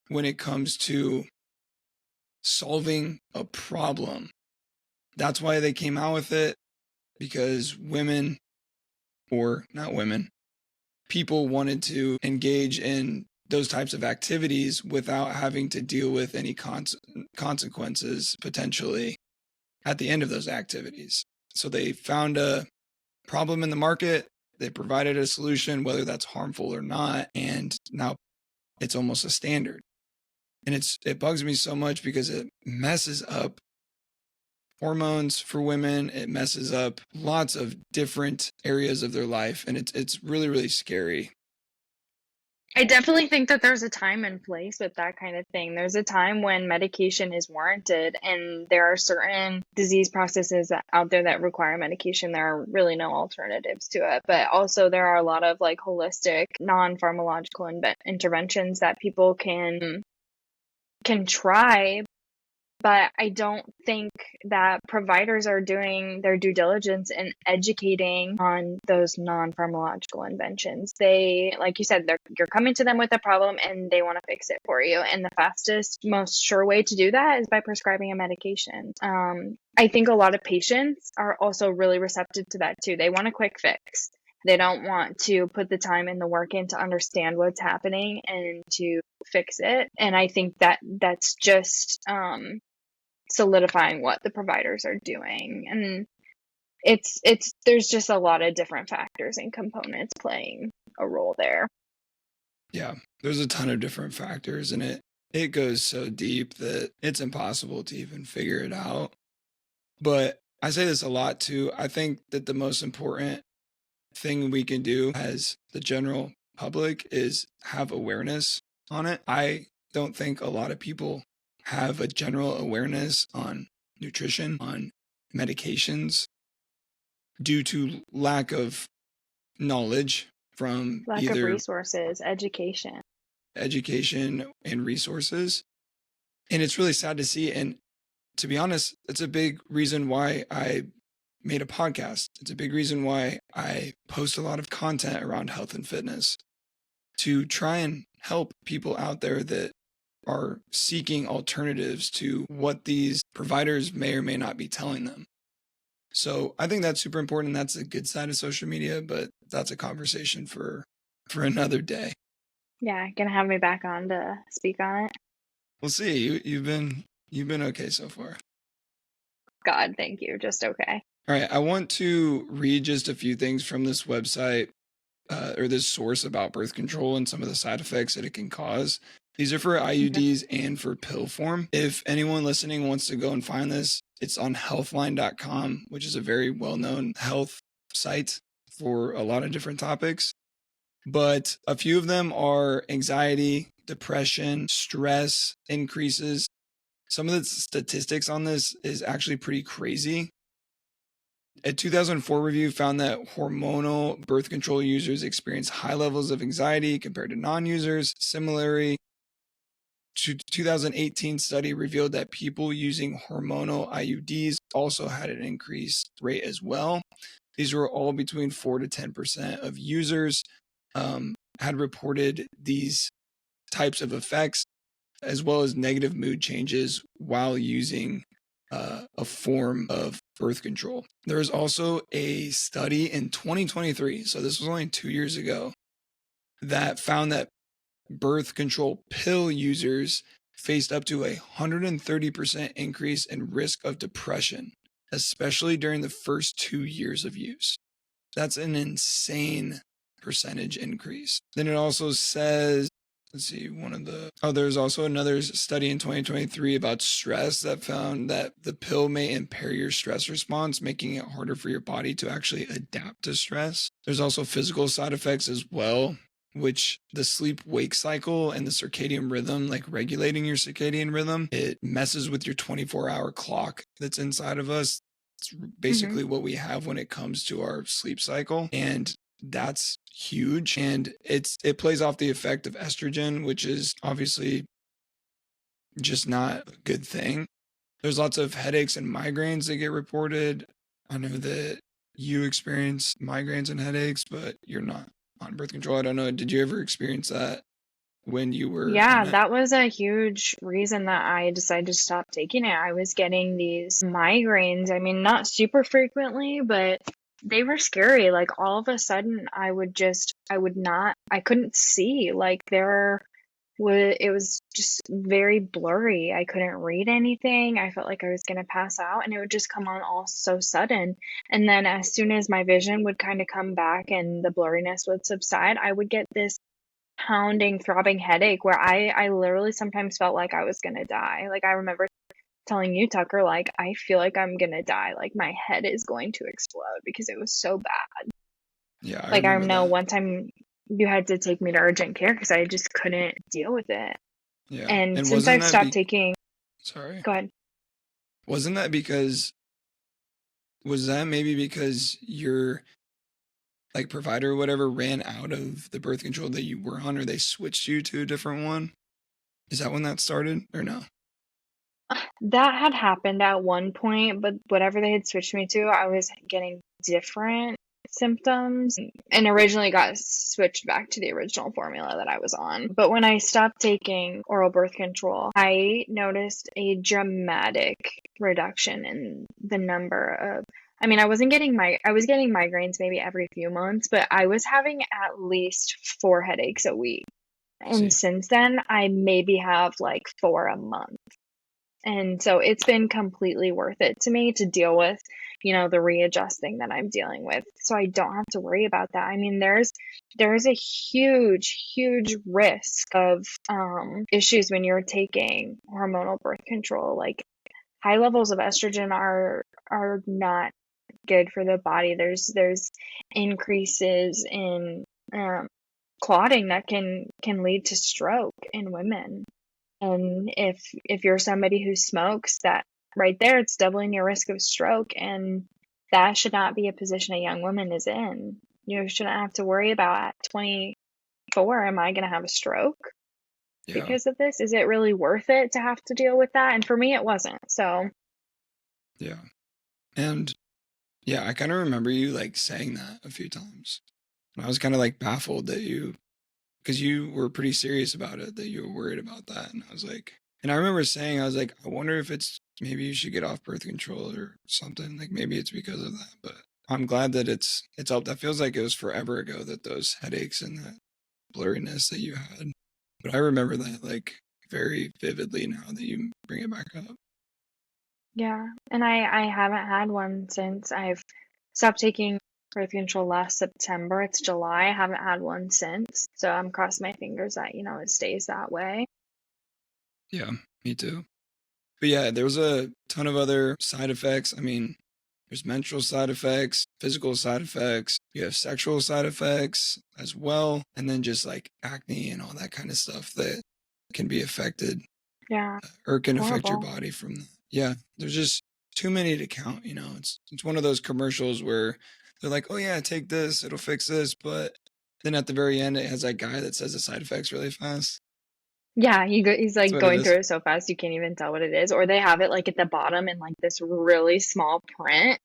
when it comes to solving a problem. That's why they came out with it, because women, or not women, people wanted to engage in those types of activities without having to deal with any consequences potentially at the end of those activities. So they found a problem in the market, they provided a solution, whether that's harmful or not, and now it's almost a standard. And it bugs me so much because it messes up hormones for women. It messes up lots of different areas of their life, and it's really, really scary.
I definitely think that there's a time and place with that kind of thing. There's a time when medication is warranted, and there are certain disease processes out there that require medication. There are really no alternatives to it. But also there are a lot of like holistic, non-pharmacological interventions that people can try. But I don't think that providers are doing their due diligence in educating on those non-pharmacological inventions. They, like you said, you're coming to them with a problem and they want to fix it for you. And the fastest, most sure way to do that is by prescribing a medication. I think a lot of patients are also really receptive to that too. They want a quick fix. They don't want to put the time and the work in to understand what's happening and to fix it. And I think that that's just solidifying what the providers are doing. And there's just a lot of different factors and components playing a role there.
Yeah, there's a ton of different factors, and it goes so deep that it's impossible to even figure it out. But I say this a lot too. I think that the most important thing we can do as the general public is have awareness on it. I don't think a lot of people have a general awareness on nutrition, on medications, due to lack of knowledge from
lack
either
of resources, education
and resources. And it's really sad to see. And to be honest, it's a big reason why I made a podcast. It's a big reason why I post a lot of content around health and fitness, to try and help people out there that are seeking alternatives to what these providers may or may not be telling them. So I think that's super important. That's a good side of social media, but that's a conversation for another day.
Yeah, gonna have me back on to speak on it.
We'll see. You've been okay so far.
God, thank you. Just okay.
All right. I want to read just a few things from this website or this source about birth control and some of the side effects that it can cause. These are for IUDs and for pill form. If anyone listening wants to go and find this, it's on healthline.com, which is a very well-known health site for a lot of different topics. But a few of them are anxiety, depression, stress increases, some of the statistics on this is actually pretty crazy. A 2004 review found that hormonal birth control users experience high levels of anxiety compared to non-users. Similarly, a 2018 study revealed that people using hormonal IUDs also had an increased rate as well. These were all between 4 to 10% of users had reported these types of effects, as well as negative mood changes while using a form of birth control. There was also a study in 2023, so this was only 2 years ago, that found that birth control pill users faced up to 130% increase in risk of depression, especially during the first 2 years of use. That's an insane percentage increase. Then it also says, let's see, there's also another study in 2023 about stress that found that the pill may impair your stress response, making it harder for your body to actually adapt to stress. There's also physical side effects as well, which the sleep-wake cycle and the circadian rhythm, like regulating your circadian rhythm, it messes with your 24-hour clock that's inside of us. It's basically what we have when it comes to our sleep cycle. And that's huge. And it plays off the effect of estrogen, which is obviously just not a good thing. There's lots of headaches and migraines that get reported. I know that you experience migraines and headaches, but you're not on birth control. I don't know. Did you ever experience that when you were
Yeah,
on it?
that was a huge reason that I decided to stop taking it. I was getting these migraines. I mean, not super frequently, but they were scary. Like all of a sudden, I couldn't see. Like it was just very blurry. I couldn't read anything. I felt like I was gonna pass out, and it would just come on all so sudden. And then as soon as my vision would kind of come back and the blurriness would subside, I would get this pounding, throbbing headache where I literally sometimes felt like I was gonna die. Like I remember telling you, Tucker, like I feel like I'm gonna die. Like my head is going to explode because it was so bad.
Yeah, I
Like I
remember
know
that.
one time you had to take me to urgent care because I just couldn't deal with it.
Yeah.
And
And
since
wasn't
I've
that
stopped taking,
sorry.
go ahead.
Wasn't that because was that maybe because your like provider or whatever ran out of the birth control that you were on, or they switched you to a different one? Is that when that started or no?
That had happened at one point, but whatever they had switched me to, I was getting different symptoms and originally got switched back to the original formula that I was on. But when I stopped taking oral birth control, I noticed a dramatic reduction in the number of I was getting migraines maybe every few months, but I was having at least 4 headaches a week.
I
And
see.
since then, I maybe have like 4 a month. And so it's been completely worth it to me to deal with, the readjusting that I'm dealing with. So I don't have to worry about that. I mean, there's a huge, huge risk of issues when you're taking hormonal birth control. Like high levels of estrogen are not good for the body. There's increases in clotting that can lead to stroke in women. And if you're somebody who smokes, that right there, it's doubling your risk of stroke, and that should not be a position a young woman is in. You shouldn't have to worry about at 24, am I going to have a stroke
Yeah.
because of this? Is it really worth it to have to deal with that? And for me, it wasn't. So,
Yeah. And yeah, I kind of remember you like saying that a few times. And I was kind of like baffled that because you were pretty serious about it, that you were worried about that. And I was like, and I remember saying, I was like, I wonder if it's maybe you should get off birth control or something. Like maybe it's because of that. But I'm glad that it's helped. That feels like it was forever ago that those headaches and that blurriness that you had. But I remember that like very vividly now that you bring it back up.
yeah. And I haven't had one since I've stopped taking birth control last September. It's July. I haven't had one since. So I'm crossing my fingers that, it stays that way.
Yeah, me too. But yeah, there was a ton of other side effects. I mean, there's menstrual side effects, physical side effects, you have sexual side effects as well, and then just like acne and all that kind of stuff that can be affected.
Yeah.
or can affect your
Horrible.
body from that. Yeah, there's just too many to count, you know. It's one of those commercials where they're like, "Oh yeah, take this, it'll fix this," but then at the very end it has that guy that says the side effects really fast.
Yeah, he's
That's
like
what it
going
is.
through it so fast you can't even tell what it is. Or they have it like at the bottom in like this really small print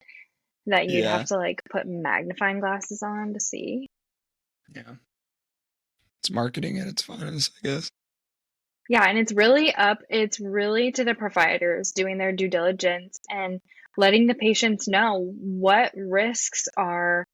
that you'd have
Yeah.
to like put magnifying glasses on to see.
Yeah. It's marketing at its finest, I guess.
Yeah, and it's really to the providers doing their due diligence and letting the patients know what risks are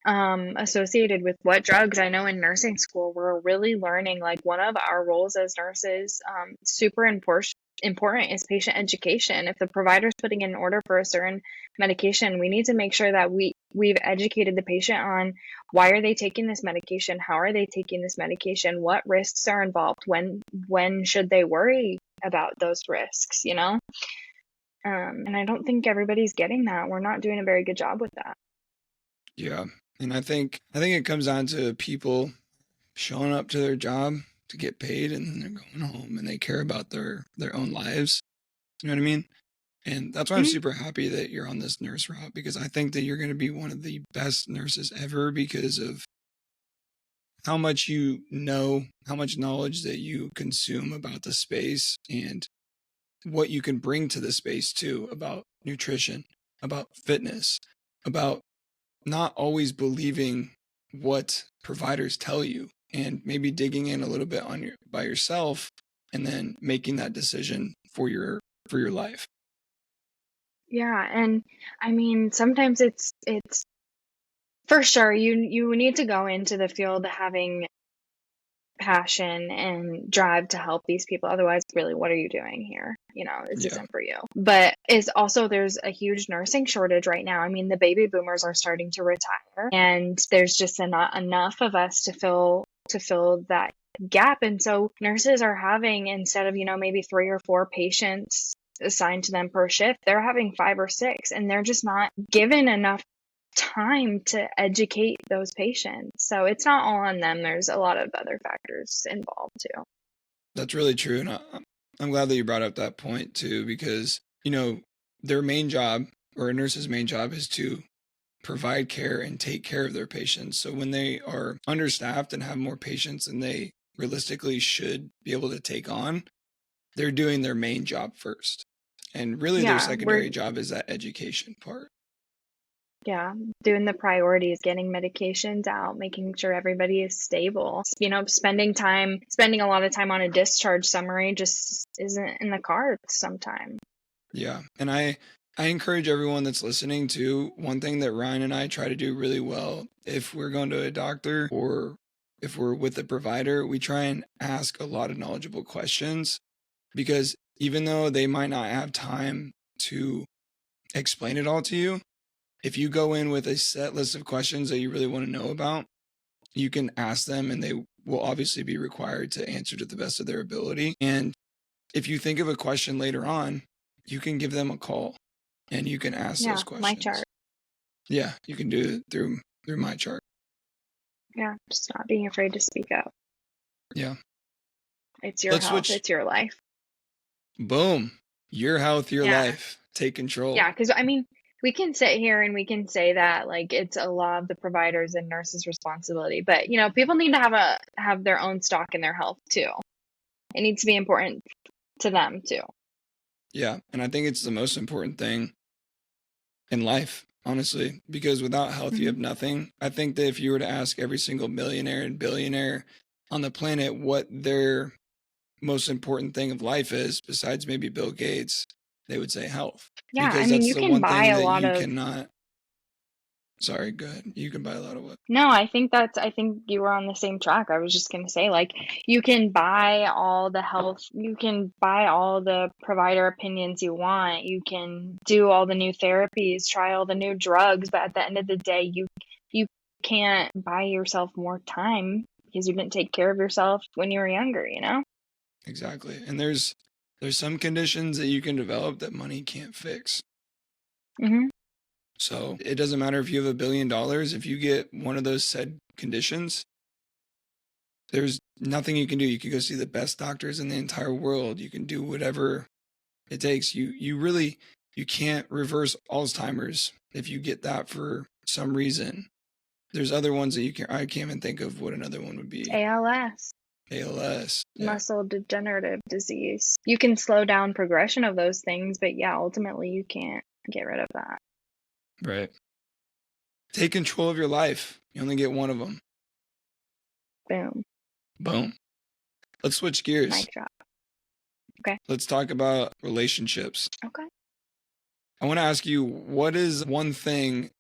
associated with what drugs. I know in nursing school, we're really learning like one of our roles as nurses, super important is patient education. If the provider's putting in an order for a certain medication, we need to make sure that we've educated the patient on why are they taking this medication, how are they taking this medication, what risks are involved, when should they worry about those risks, you know? And I don't think everybody's getting that. We're not doing a very good job with that.
Yeah. And I think it comes down to people showing up to their job to get paid and then they're going home and they care about their own lives. You know what I mean? And that's why I'm
Mhm.
super happy that you're on this nurse route because I think that you're going to be one of the best nurses ever because of how much you know, how much knowledge that you consume about the space and what you can bring to the space too about nutrition, about fitness, about not always believing what providers tell you and maybe digging in a little bit on your by yourself and then making that decision for your life.
Yeah, and I mean, sometimes it's for sure you need to go into the field having passion and drive to help these people. Otherwise, really, what are you doing here? You know, this
Yeah.
isn't for you. But it's also, there's a huge nursing shortage right now. I mean, the baby boomers are starting to retire, and there's just not enough of us to fill that gap. And so nurses are having, instead of, maybe 3 or 4 patients assigned to them per shift, they're having 5 or 6, and they're just not given enough time to educate those patients. So it's not all on them. There's a lot of other factors involved too.
That's really true. And I'm glad that you brought up that point too, because, you know, their main job or a nurse's main job is to provide care and take care of their patients. So when they are understaffed and have more patients than they realistically should be able to take on, they're doing their main job first. And really their
Yeah, we're
secondary job is that education part.
yeah, doing the priorities, getting medications out, making sure everybody is stable. Spending a lot of time on a discharge summary just isn't in the cards sometimes.
Yeah. And I encourage everyone that's listening to one thing that Ryan and I try to do really well if we're going to a doctor or if we're with a provider, we try and ask a lot of knowledgeable questions because even though they might not have time to explain it all to you, if you go in with a set list of questions that you really want to know about, you can ask them and they will obviously be required to answer to the best of their ability. And if you think of a question later on, you can give them a call and you can ask those
Yeah, my
questions.
chart.
Yeah, you can do it through my chart.
Yeah, just not being afraid to speak up.
Yeah.
It's your
Let's
health,
switch.
it's your life.
Boom. Your health, your
Yeah.
life. Take control.
Yeah, because I mean, we can sit here and we can say that like it's a lot of the providers and nurses' responsibility, but people need to have their own stock in their health too. It needs to be important to them too.
Yeah. And I think it's the most important thing in life, honestly, because without health, you
Hmm.
have nothing. I think that if you were to ask every single millionaire and billionaire on the planet what their most important thing of life is, besides maybe Bill Gates, they would say health,
Yeah, I
because
mean,
that's
you
the
can
one
buy
thing
a
that
lot
you
of.
cannot. Sorry, go ahead. You can buy a lot of what?
No, I think you were on the same track. I was just going to say, like, you can buy all the health, you can buy all the provider opinions you want. You can do all the new therapies, try all the new drugs, but at the end of the day, you can't buy yourself more time because you didn't take care of yourself when you were younger, you know?
Exactly. And there's some conditions that you can develop that money can't fix.
Hmm.
So it doesn't matter if you have $1 billion, if you get one of those said conditions, there's nothing you can do. You can go see the best doctors in the entire world. You can do whatever it takes. You can't reverse Alzheimer's if you get that for some reason. There's other ones that I can't even think of what another one would be.
ALS.
ALS. Yeah.
Muscle degenerative disease. You can slow down progression of those things, but yeah, ultimately you can't get rid of that.
Right. Take control of your life. You only get one of them.
Boom.
Boom. Let's switch gears.
Mic drop. Okay.
Let's talk about relationships.
Okay.
I want to ask you, what is one thing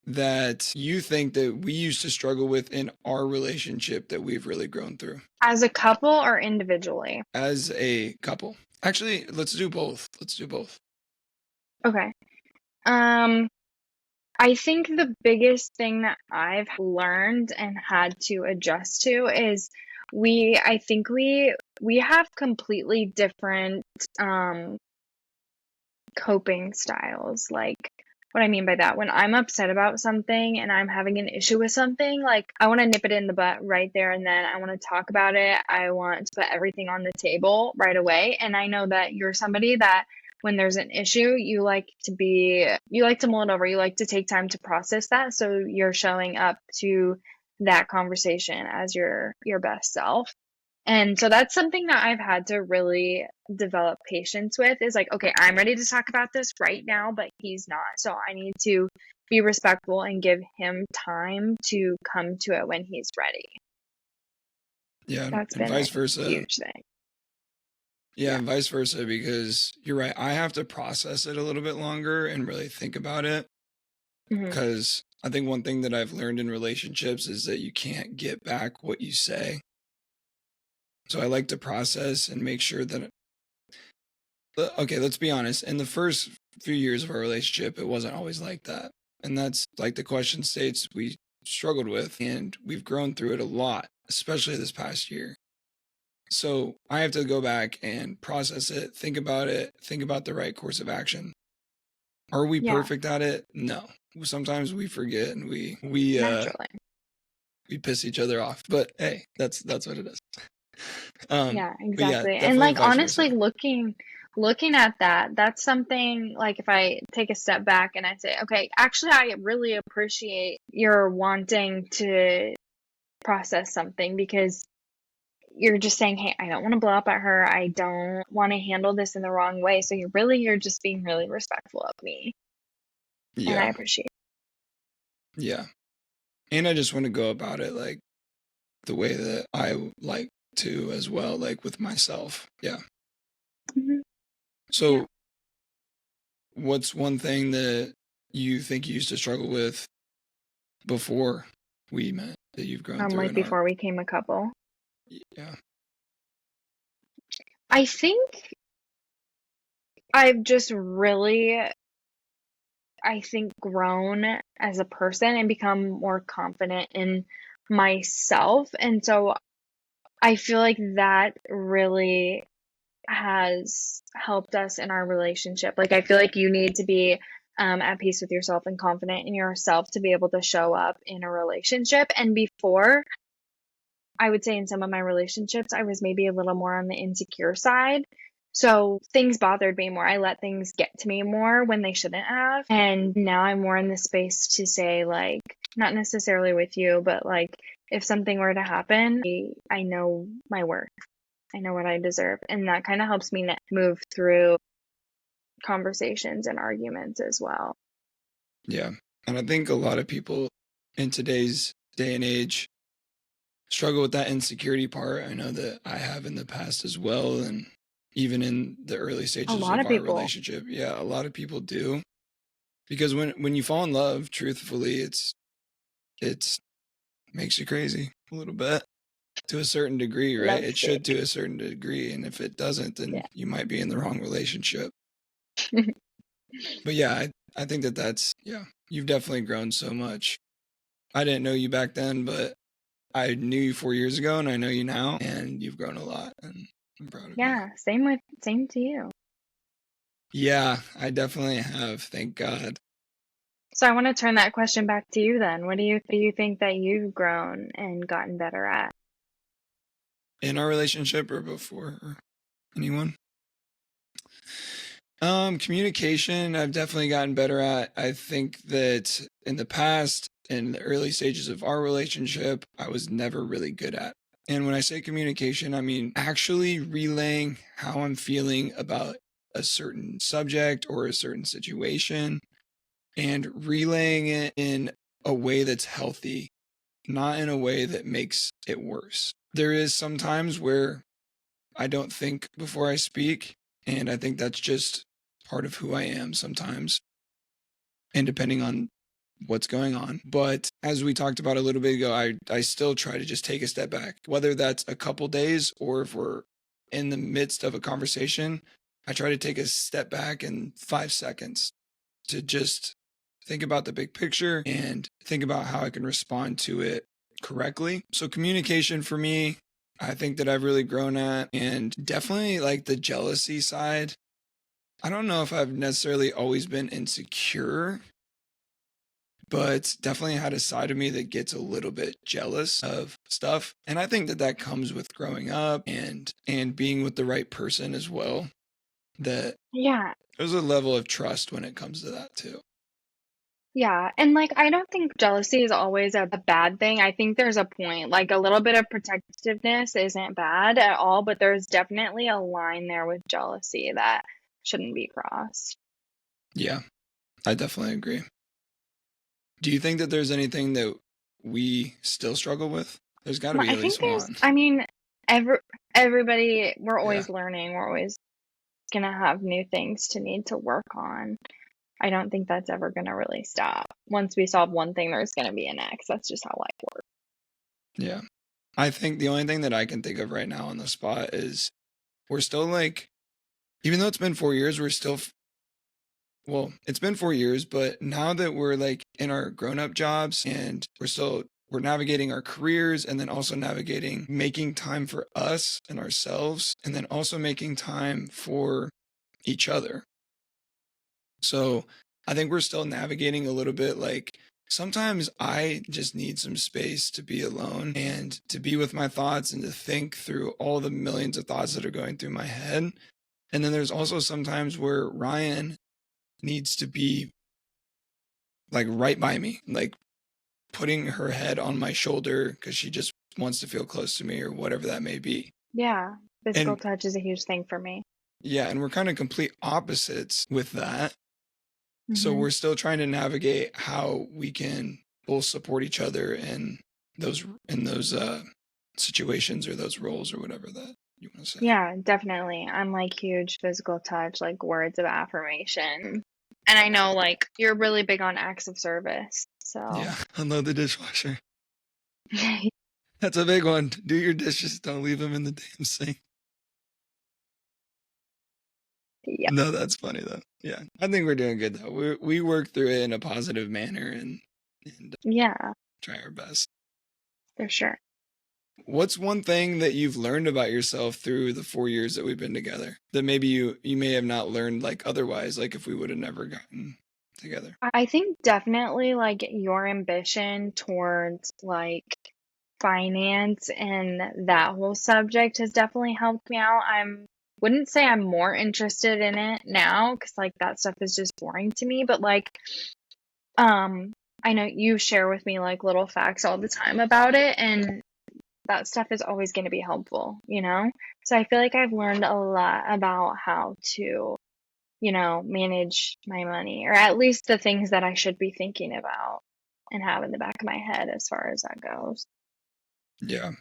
that you think that we used to struggle with in our relationship that we've really grown through?
As a couple or individually?
As a couple. Actually, let's do both.
Okay. I think the biggest thing that I've learned and had to adjust to is I think we have completely different coping styles. Like, what I mean by that, when I'm upset about something and I'm having an issue with something, like, I want to nip it in the butt right there and then. I want to talk about it. I want to put everything on the table right away. And I know that you're somebody that when there's an issue, you like to mull it over. You like to take time to process that. So you're showing up to that conversation as your best self. And so that's something that I've had to really develop patience with, is like, okay, I'm ready to talk about this right now, but he's not. So I need to be respectful and give him time to come to it when he's ready.
Yeah.
That's
and
been
vice
a
versa.
huge thing.
Yeah, and vice versa, because you're right. I have to process it a little bit longer and really think about it. Because I think one thing that I've learned in relationships is that you can't get back what you say. So I like to process and make sure that, okay, let's be honest. In the first few years of our relationship, it wasn't always like that. And that's like the question states we struggled with, and we've grown through it a lot, especially this past year. So I have to go back and process it, think about the right course of action. Are we perfect at it? No. Sometimes we forget and we piss each other off. But hey, that's what it is.
Yeah, exactly.
Yeah,
and like, honestly, looking at that, that's something, like, if I take a step back and I say, okay, actually, I really appreciate your wanting to process something, because you're just saying, hey, I don't want to blow up at her. I don't want to handle this in the wrong way. So you're just being really respectful of me.
Yeah.
And I appreciate it.
Yeah. And I just want to go about it like the way that I like to as well, like with myself. Yeah. So what's one thing that you think you used to struggle with before we met that you've grown through?
Like before we became a couple?
Yeah.
I think I've just really, grown as a person and become more confident in myself. And so I feel like that really has helped us in our relationship. Like, I feel like you need to be at peace with yourself and confident in yourself to be able to show up in a relationship. And before, I would say in some of my relationships, I was maybe a little more on the insecure side. So things bothered me more. I let things get to me more when they shouldn't have. And now I'm more in the space to say, like, not necessarily with you, but like, if something were to happen, I know my worth. I know what I deserve. And that kind of helps me move through conversations and arguments as well.
Yeah. And I think a lot of people in today's day and age struggle with that insecurity part. I know that I have in the past as well. And even in the early stages of our relationship. Yeah, a lot of people do. Because when you fall in love, truthfully, it's makes you crazy a little bit to a certain degree, right? It should to a certain degree. And if it doesn't, then you might be in the wrong relationship. But yeah, I think that's, you've definitely grown so much. I didn't know you back then, but I knew you 4 years ago and I know you now, and you've grown a lot, and I'm proud of you.
Yeah, same to you.
Yeah, I definitely have, thank God.
So I want to turn that question back to you then. What do you think that you've grown and gotten better at?
in our relationship or before or anyone? Communication, I've definitely gotten better at. I think that in the past, in the early stages of our relationship, I was never really good at. And when I say communication, I mean actually relaying how I'm feeling about a certain subject or a certain situation and relaying it in a way that's healthy, not in a way that makes it worse. There is sometimes where I don't think before I speak, and I think that's just part of who I am sometimes, and depending on what's going on. But as we talked about a little bit ago, I still try to just take a step back, whether that's a couple days or if we're in the midst of a conversation. I try to take a step back in 5 seconds to just think about the big picture and think about how I can respond to it correctly. So communication for me, I think that I've really grown at, and definitely like the jealousy side. I don't know if I've necessarily always been insecure, but definitely had a side of me that gets a little bit jealous of stuff. And I think that that comes with growing up and being with the right person as well. That
Yeah.
there's a level of trust when it comes to that too.
Yeah. And like, I don't think jealousy is always a bad thing. I think there's a point, like a little bit of protectiveness isn't bad at all, but there's definitely a line there with jealousy that shouldn't be crossed.
Yeah, I definitely agree. Do you think that there's anything that we still struggle with? There's got to be
I
at
think
least
there's,
one.
I mean, everybody, we're
Yeah.
always learning. We're always gonna have new things to need to work on. I don't think that's ever gonna really stop. Once we solve one thing, there's gonna be a next. That's just how life works.
Yeah. I think the only thing that I can think of right now on the spot is we're still like, even though it's been 4 years, we're still, well, it's been 4 years, but now that we're like in our grown up jobs and we're navigating our careers and then also navigating making time for us and ourselves and then also making time for each other. So I think we're still navigating a little bit like sometimes I just need some space to be alone and to be with my thoughts and to think through all the millions of thoughts that are going through my head. And then there's also sometimes where Ryan needs to be like right by me, like putting her head on my shoulder because she just wants to feel close to me or whatever that may be.
Yeah, physical
And
touch is a huge thing for me.
yeah, and we're kind of complete opposites with that. So
Hmm.
we're still trying to navigate how we can both support each other in those situations or those roles or whatever that you want to say.
Yeah, definitely. I'm like huge physical touch, like words of affirmation. And I know like you're really big on acts of service. So
Yeah, unload the dishwasher. That's a big one. Do your dishes. Don't leave them in the damn sink.
yeah.
No, that's funny though. Yeah, I think we're doing good though. We work through it in a positive manner and
Yeah,
try our best.
for sure.
What's one thing that you've learned about yourself through the 4 years that we've been together that maybe you may have not learned like otherwise, like if we would have never gotten together?
I think definitely like your ambition towards like finance and that whole subject has definitely helped me out. Wouldn't say I'm more interested in it now because like that stuff is just boring to me, but like I know you share with me like little facts all the time about it, and that stuff is always going to be helpful, you know? So I feel like I've learned a lot about how to, manage my money, or at least the things that I should be thinking about and have in the back of my head as far as that goes.
Yeah,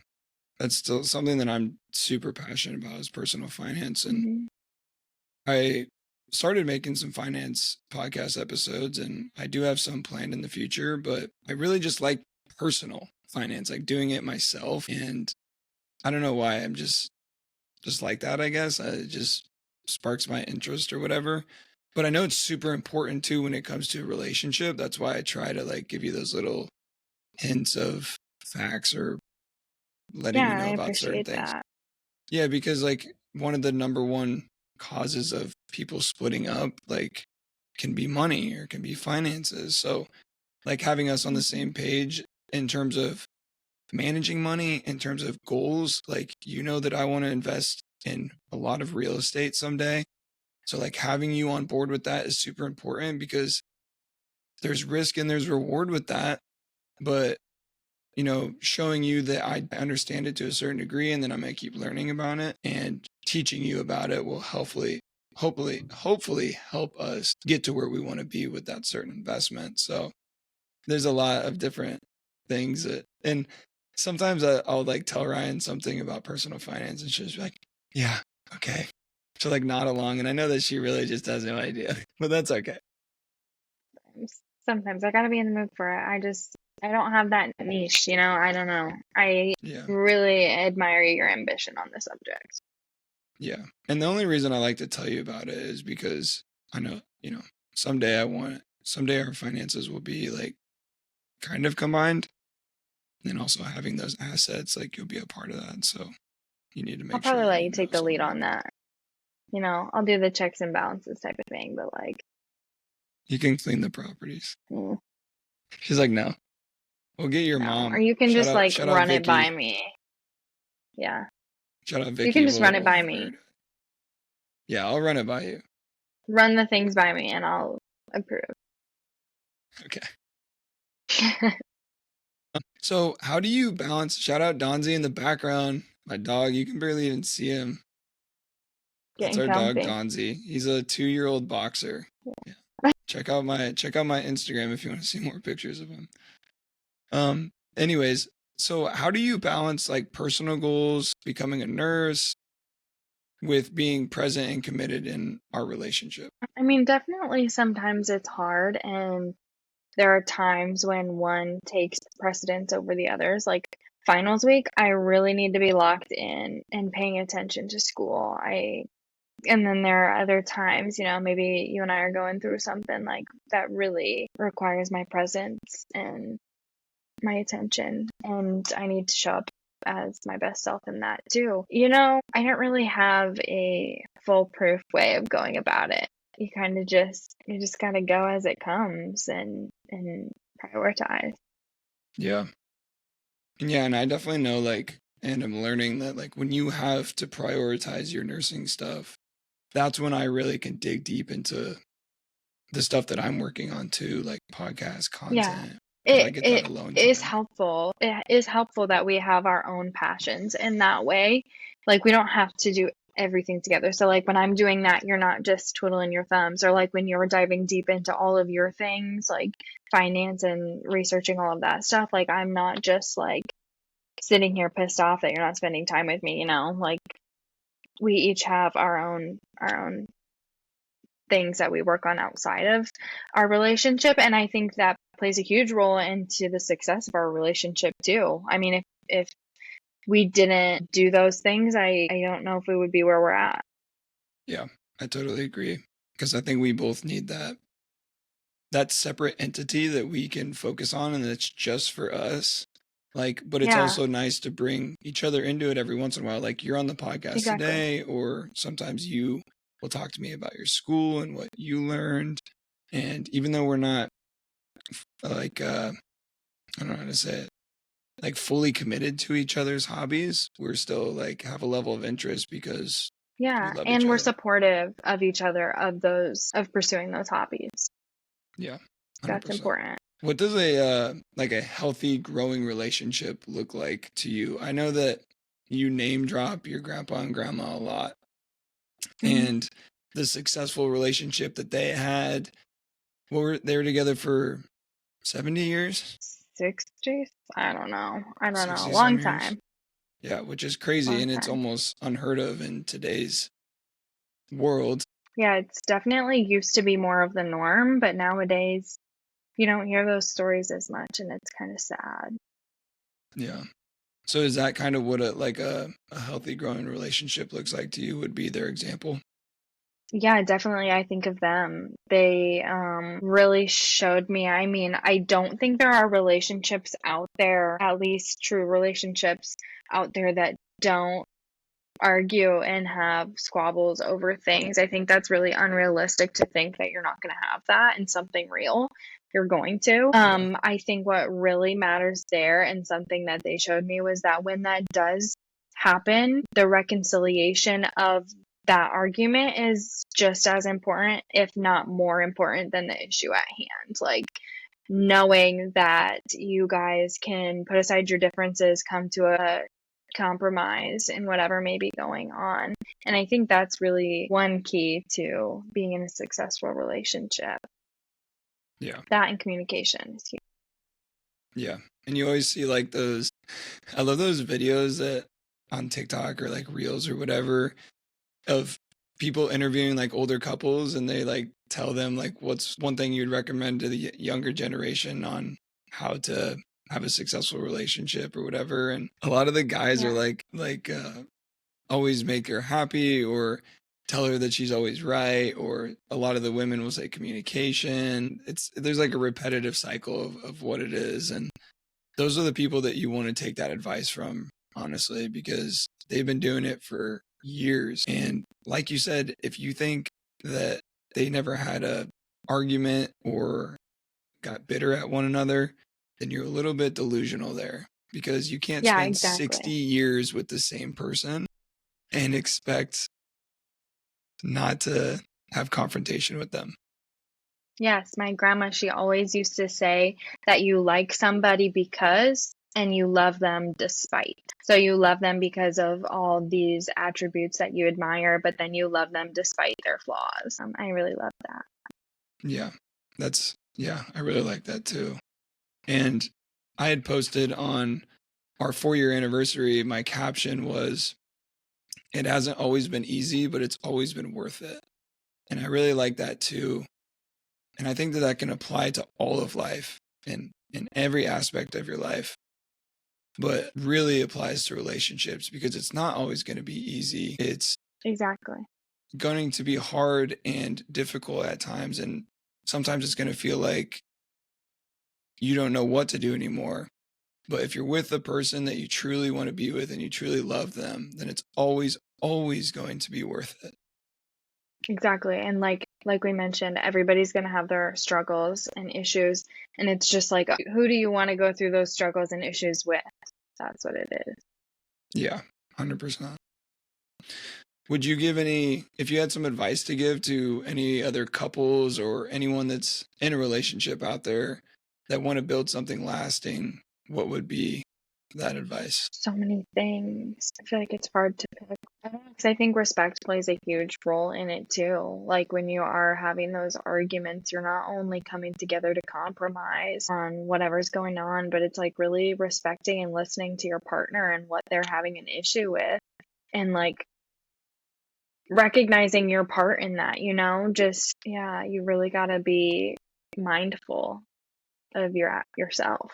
that's still something that I'm super passionate about is personal finance. And
Hmm.
I started making some finance podcast episodes and I do have some planned in the future, but I really just like personal finance, like doing it myself. And I don't know why I'm just like that, I guess. It just sparks my interest or whatever. But I know it's super important too when it comes to a relationship. That's why I try to like give you those little hints of facts or letting you
Yeah, I
know about certain
appreciate
things.
that.
Yeah, because like one of the number one causes of people splitting up like can be money or can be finances. So like having us on the
Hmm.
same page in terms of managing money in terms of goals. Like, you know that I want to invest in a lot of real estate someday. So like having you on board with that is super important because there's risk and there's reward with that. But, you know, showing you that I understand it to a certain degree and then I'm going to keep learning about it and teaching you about it will hopefully help us get to where we want to be with that certain investment. So there's a lot of different things that, and sometimes I'll like tell Ryan something about personal finance and she's like, yeah, okay. She'll like nod along. And I know that she really just has no idea, but that's okay.
Sometimes I gotta be in the mood for it. I don't have that niche, you know? I don't know. I
Yeah.
really admire your ambition on the subject.
Yeah. And the only reason I like to tell you about it is because I know, you know, someday our finances will be like kind of combined. And also having those assets, like you'll be a part of that. So you need to
I'll
make sure
probably let
you
you
know
take the
something
lead
about
on
it.
that. You know, I'll do the checks and balances type of thing, but like,
You can clean the properties.
mm,
She's like, no. We'll get your
no. Or
mom.
you can just like
Shout out
run it by
Vicky.
me. Yeah.
Shout out
You
Vicky.
can just run it
We'll
by
have her.
me.
Yeah, I'll run it by you.
Run the things by me and I'll approve.
Okay. So how do you balance? Shout out Donzi in the background. My dog. You can barely even see him. That's
Getting
our dog
comfy.
Donzi. He's a 2-year-old boxer. Yeah. Check out my Instagram if you want to see more pictures of him. Anyways, so how do you balance like personal goals, becoming a nurse, with being present and committed in our relationship?
I mean, definitely sometimes it's hard, and there are times when one takes precedence over the others. Like finals week, I really need to be locked in and paying attention to school. And then there are other times, you know, maybe you and I are going through something like that really requires my presence and my attention, and I need to show up as my best self in that too. You know, I don't really have a foolproof way of going about it. You just gotta go as it comes and prioritize.
Yeah. Yeah, and I definitely know like and I'm learning that like when you have to prioritize your nursing stuff, that's when I really can dig deep into the stuff that I'm working on too, like podcast
Yeah.
content, because I
It
get that
it
alone
is
time.
helpful. It is helpful that we have our own passions in that way. Like we don't have to do everything together. So like when I'm doing that, you're not just twiddling your thumbs, or like when you're diving deep into all of your things, like finance and researching all of that stuff, like I'm not just like sitting here pissed off that you're not spending time with me, you know? Like we each have our own things that we work on outside of our relationship, and I think that plays a huge role into the success of our relationship too. I mean, if we didn't do those things, I don't know if we would be where we're at.
Yeah, I totally agree. Because I think we both need that separate entity that we can focus on and that's just for us. Like, but it's
Yeah,
also nice to bring each other into it every once in a while. Like you're on the podcast
exactly.
today, or sometimes you will talk to me about your school and what you learned. And even though we're not like I don't know how to say it, like fully committed to each other's hobbies, we're still like have a level of interest because we
Yeah,
love each
and we're
other.
supportive of each other of pursuing those hobbies.
Yeah,
That's
100%.
important.
What does a like a healthy growing relationship look like to you? I know that you name drop your grandpa and grandma a lot
Mhm.
and the successful relationship that they had. They were together for 70 years?
60s? I don't know.
60 some
Long
years?
time.
Yeah, which is crazy
Long
and it's
time.
almost unheard of in today's world.
Yeah, it's definitely used to be more of the norm, but nowadays you don't hear those stories as much, and it's kind of sad.
Yeah. So is that kind of what a healthy growing relationship looks like to you would be their example?
Yeah, definitely. I think of them. They really showed me. I mean, I don't think there are relationships out there, at least true relationships out there, that don't argue and have squabbles over things. I think that's really unrealistic to think that you're not going to have that in something real. you're going to. I think what really matters there, and something that they showed me, was that when that does happen, the reconciliation of that argument is just as important, if not more important, than the issue at hand. Like, knowing that you guys can put aside your differences, come to a compromise in whatever may be going on. And I think that's really one key to being in a successful relationship.
Yeah.
That and communication is huge.
Yeah. And you always see like those, I love those videos that on TikTok or like Reels or whatever of people interviewing like older couples, and they like tell them like what's one thing you'd recommend to the younger generation on how to have a successful relationship or whatever. And a lot of the guys are like always make her happy, or tell her that she's always right, or a lot of the women will say communication. There's like a repetitive cycle of what it is, and those are the people that you want to take that advice from, honestly, because they've been doing it for years. And like you said, if you think that they never had a argument or got bitter at one another, then you're a little bit delusional there, because you can't spend 60 years with the same person and expect not to have confrontation with them.
Yes, my grandma, she always used to say that you like somebody because, and you love them despite. So you love them because of all these attributes that you admire, but then you love them despite their flaws. I really love that.
Yeah, I really like that too. And I had posted on our 4-year anniversary, my caption was, "It hasn't always been easy, but it's always been worth it." And I really like that too. And I think that that can apply to all of life and in every aspect of your life, but really applies to relationships, because it's not always going to be easy. It's
exactly
going to be hard and difficult at times. And sometimes it's going to feel like you don't know what to do anymore. But if you're with the person that you truly want to be with and you truly love them, then it's always, always going to be worth it.
Exactly. And like we mentioned, everybody's going to have their struggles and issues. And it's just like, who do you want to go through those struggles and issues with? That's what it is.
Yeah, 100%. Would you give if you had some advice to give to any other couples or anyone that's in a relationship out there that want to build something lasting, what would be that advice?
So many things. I feel like it's hard to pick. I don't know, because I think respect plays a huge role in it too. Like when you are having those arguments, you're not only coming together to compromise on whatever's going on, but it's like really respecting and listening to your partner and what they're having an issue with, and like recognizing your part in that, you really got to be mindful of yourself.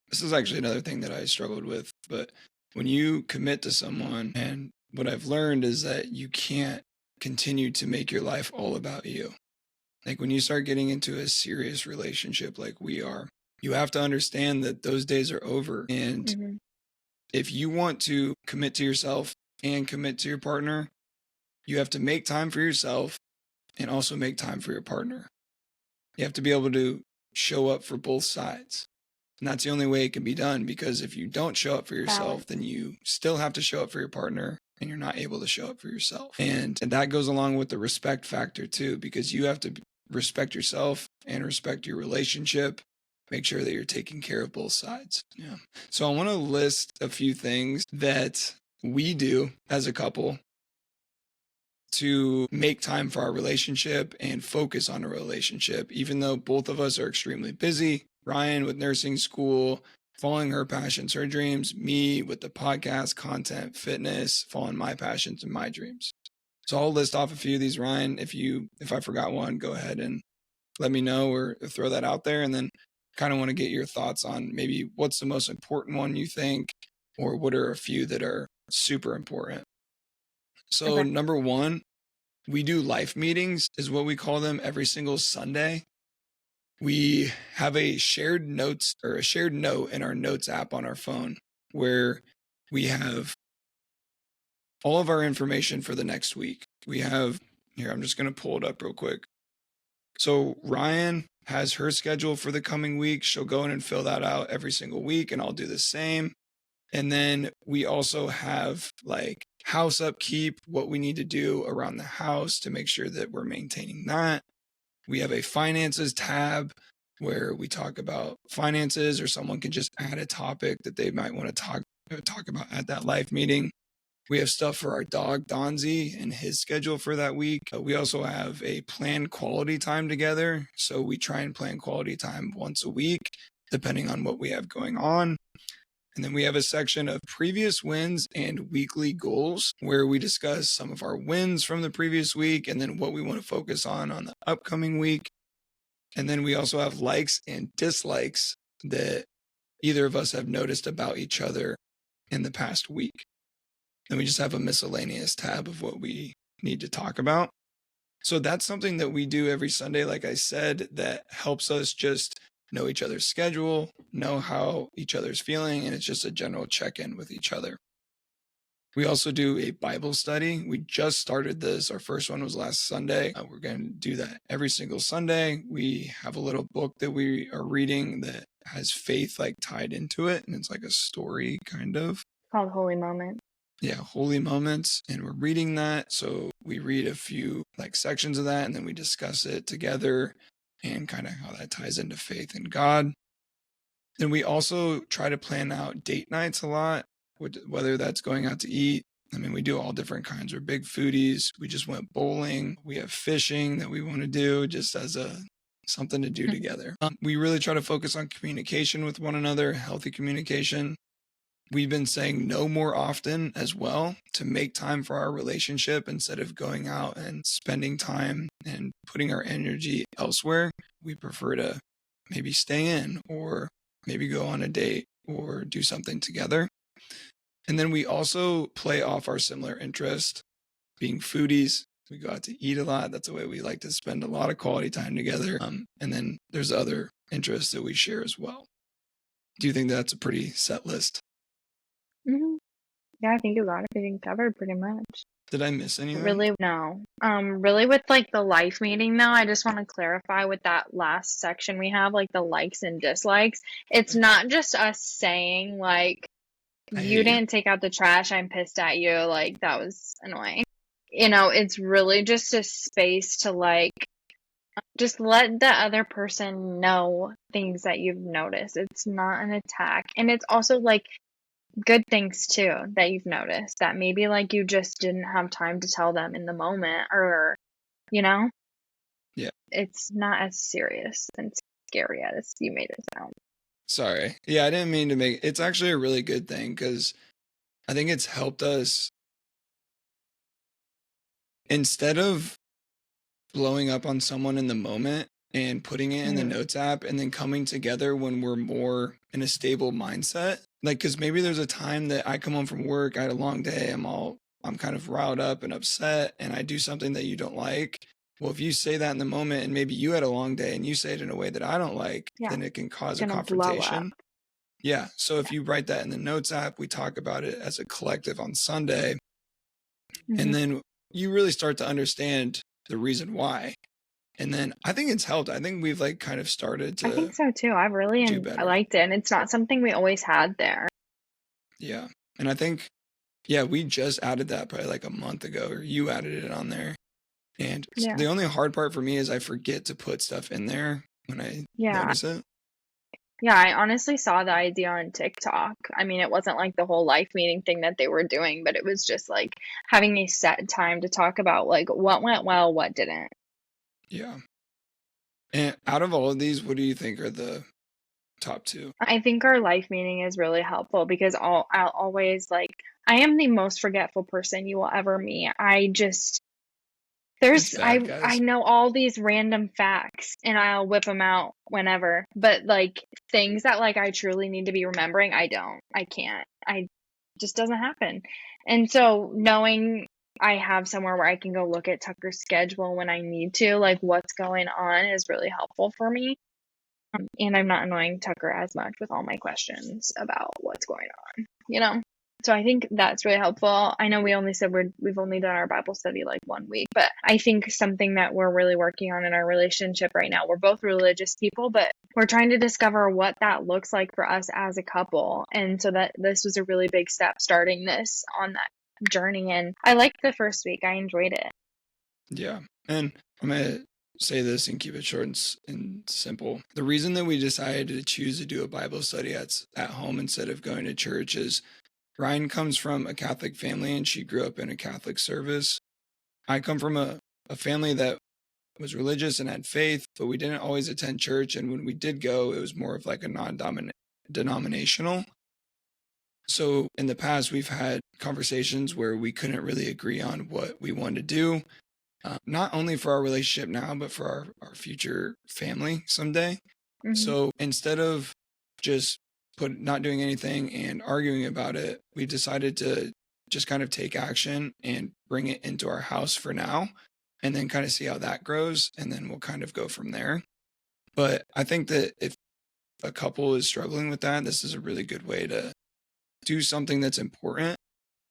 This is actually another thing that I struggled with, but when you commit to someone, and what I've learned is that you can't continue to make your life all about you. Like when you start getting into a serious relationship like we are, you have to understand that those days are over. And if you want to commit to yourself and commit to your partner, you have to make time for yourself and also make time for your partner. You have to be able to show up for both sides. And that's the only way it can be done, because if you don't show up for yourself, then you still have to show up for your partner, and you're not able to show up for yourself. And that goes along with the respect factor too, because you have to respect yourself and respect your relationship. Make sure that you're taking care of both sides. Yeah. So I want to list a few things that we do as a couple to make time for our relationship and focus on a relationship, even though both of us are extremely busy. Ryanne with nursing school, following her passions, her dreams, me with the podcast, content, fitness, following my passions and my dreams. So I'll list off a few of these, Ryanne. If I forgot one, go ahead and let me know or throw that out there. And then kind of want to get your thoughts on maybe what's the most important one you think, or what are a few that are super important. So number one, we do life meetings, is what we call them, every single Sunday. We have a shared note in our notes app on our phone where we have all of our information for the next week. We have, here, I'm just going to pull it up real quick. So Ryanne has her schedule for the coming week. She'll go in and fill that out every single week, and I'll do the same. And then we also have like house upkeep, what we need to do around the house to make sure that we're maintaining that. We have a finances tab where we talk about finances, or someone can just add a topic that they might want to talk about at that life meeting. We have stuff for our dog, Donzi, and his schedule for that week. We also have a planned quality time together. So we try and plan quality time once a week, depending on what we have going on. And then we have a section of previous wins and weekly goals where we discuss some of our wins from the previous week and then what we want to focus on the upcoming week. And then we also have likes and dislikes that either of us have noticed about each other in the past week. Then we just have a miscellaneous tab of what we need to talk about. So that's something that we do every Sunday, like I said, that helps us just know each other's schedule, know how each other's feeling, and it's just a general check-in with each other. We also do a Bible study. We just started this. Our first one was last Sunday. We're going to do that every single Sunday. We have a little book that we are reading that has faith like tied into it, and it's like a story kind of.
Called Holy Moment.
Yeah, Holy Moments, and we're reading that. So we read a few like sections of that, and then we discuss it together and kind of how that ties into faith in God. Then we also try to plan out date nights a lot, whether that's going out to eat. I mean, we do all different kinds. We're big foodies. We just went bowling. We have fishing that we want to do just as something to do together. We really try to focus on communication with one another, healthy communication. We've been saying no more often as well to make time for our relationship instead of going out and spending time and putting our energy elsewhere. We prefer to maybe stay in or maybe go on a date or do something together. And then we also play off our similar interest, being foodies. We go out to eat a lot. That's the way we like to spend a lot of quality time together. And then there's other interests that we share as well. Do you think that's a pretty set list?
Mm-hmm. Yeah, I think you got everything covered pretty much.
Did I miss anything?
Really, no. Really with like the life meeting though, I just want to clarify with that last section we have, like the likes and dislikes. It's not just us saying like, you didn't take out the trash, I'm pissed at you, like that was annoying. It's really just a space to like, just let the other person know things that you've noticed. It's not an attack. And it's also like, good things too that you've noticed that maybe like you just didn't have time to tell them in the moment, or yeah, it's not as serious and scary as you made it sound.
Sorry. Yeah, I didn't mean to make it's actually a really good thing because I think it's helped us instead of blowing up on someone in the moment and putting it in the notes app and then coming together when we're more in a stable mindset. Like, because maybe there's a time that I come home from work, I had a long day, I'm kind of riled up and upset, and I do something that you don't like. Well, if you say that in the moment and maybe you had a long day and you say it in a way that I don't like, then it can cause a confrontation. Yeah. So if you write that in the notes app, we talk about it as a collective on Sunday. And then you really start to understand the reason why. And then I think it's helped. I think we've like kind of started to.
I think so too. I liked it. And it's not something we always had there.
Yeah. And I think, we just added that probably like a month ago, or you added it on there. And the only hard part for me is I forget to put stuff in there when I notice it.
Yeah, I honestly saw the idea on TikTok. I mean, it wasn't like the whole life meeting thing that they were doing, but it was just like having a set time to talk about like what went well, what didn't.
Yeah. And out of all of these, what do you think are the top two?
I think our life meeting is really helpful because I'll always like, I am the most forgetful person you will ever meet. I know all these random facts and I'll whip them out whenever, but like things that like I truly need to be remembering, I can't. I just doesn't happen. And so knowing I have somewhere where I can go look at Tucker's schedule when I need to, like what's going on, is really helpful for me. And I'm not annoying Tucker as much with all my questions about what's going on, So I think that's really helpful. I know we only said we've only done our Bible study like 1 week, but I think something that we're really working on in our relationship right now, we're both religious people, but we're trying to discover what that looks like for us as a couple. And so that this was a really big step starting this on that journey. And I liked the first week. I enjoyed it.
Yeah. And I'm going to say this and keep it short and simple. The reason that we decided to choose to do a Bible study at home instead of going to church is Ryanne comes from a Catholic family and she grew up in a Catholic service. I come from a family that was religious and had faith, but we didn't always attend church. And when we did go, it was more of like a non-denominational. So in the past, we've had conversations where we couldn't really agree on what we wanted to do, not only for our relationship now, but for our future family someday. Mm-hmm. So instead of just not doing anything and arguing about it, we decided to just kind of take action and bring it into our house for now, and then kind of see how that grows, and then we'll kind of go from there. But I think that if a couple is struggling with that, this is a really good way to do something that's important,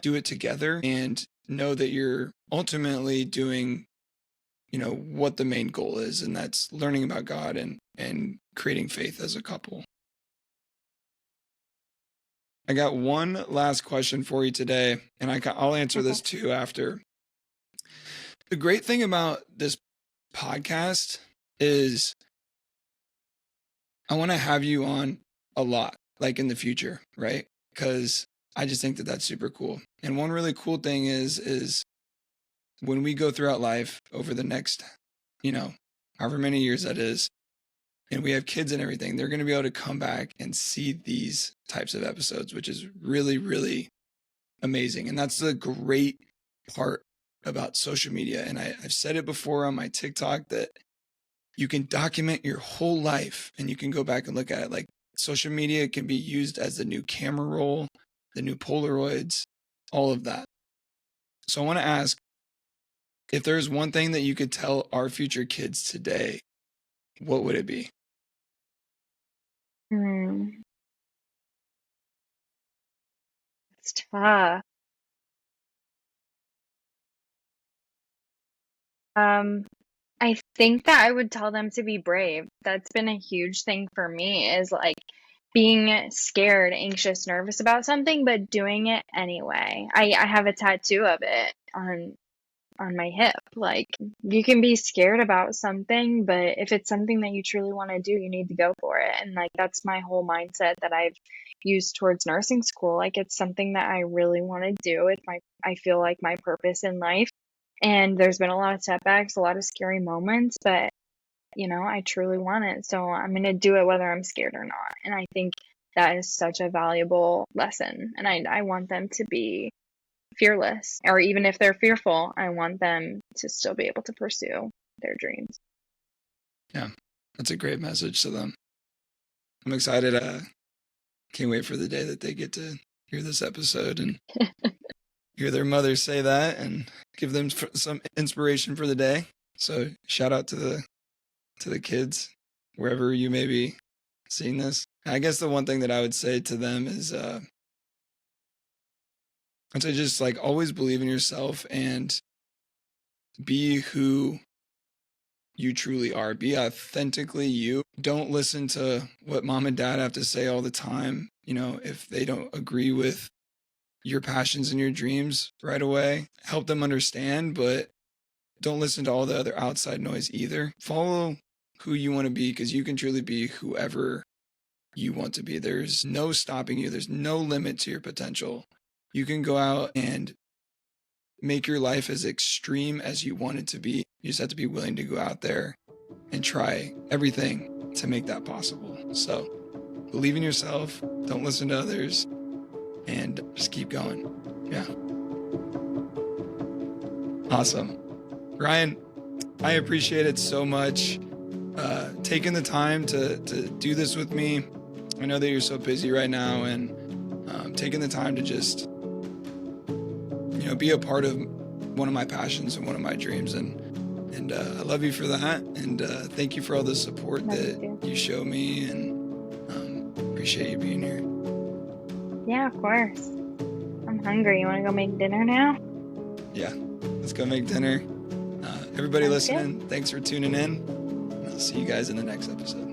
do it together, and know that you're ultimately doing, what the main goal is, and that's learning about God and creating faith as a couple. I got one last question for you today, and I'll answer this too after. The great thing about this podcast is I want to have you on a lot, like in the future, right? Because I just think that that's super cool. And one really cool thing is when we go throughout life over the next, however many years that is, and we have kids and everything, they're going to be able to come back and see these types of episodes, which is really, really amazing. And that's the great part about social media. And I've said it before on my TikTok that you can document your whole life and you can go back and look at it. Like social media can be used as the new camera roll, the new Polaroids, all of that. So I want to ask, if there's one thing that you could tell our future kids today, what would it be?
It's tough. I think that I would tell them to be brave. That's been a huge thing for me, is like being scared, anxious, nervous about something, but doing it anyway. I have a tattoo of it on my hip. Like, you can be scared about something, but if it's something that you truly want to do, you need to go for it. And like, that's my whole mindset that I've used towards nursing school. Like, it's something that I really want to do. I feel like my purpose in life. And there's been a lot of setbacks, a lot of scary moments, but I truly want it. So I'm going to do it whether I'm scared or not. And I think that is such a valuable lesson. And I want them to be fearless, or even if they're fearful, I want them to still be able to pursue their dreams.
Yeah, that's a great message to them. I'm excited. Can't wait for the day that they get to hear this episode and hear their mother say that and give them some inspiration for the day. So shout out to the kids, wherever you may be seeing this. I guess the one thing that I would say to them is, I'd say just like always believe in yourself and be who you truly are. Be authentically you. Don't listen to what mom and dad have to say all the time. If they don't agree with your passions and your dreams right away, help them understand, but don't listen to all the other outside noise either. Follow who you want to be, because you can truly be whoever you want to be. There's no stopping you. There's no limit to your potential. You can go out and make your life as extreme as you want it to be. You just have to be willing to go out there and try everything to make that possible. So believe in yourself, don't listen to others, and just keep going. Yeah. Awesome. Ryanne, I appreciate it so much. Taking the time to do this with me. I know that you're so busy right now, and taking the time to just, be a part of one of my passions and one of my dreams. And I love you for that. And thank you for all the support that you show me, and appreciate you being here.
Yeah, of course. I'm hungry. You want to go make dinner now?
Yeah, let's go make dinner. Everybody
Sounds
listening,
good.
thanks for tuning in. And I'll see you guys in the next episode.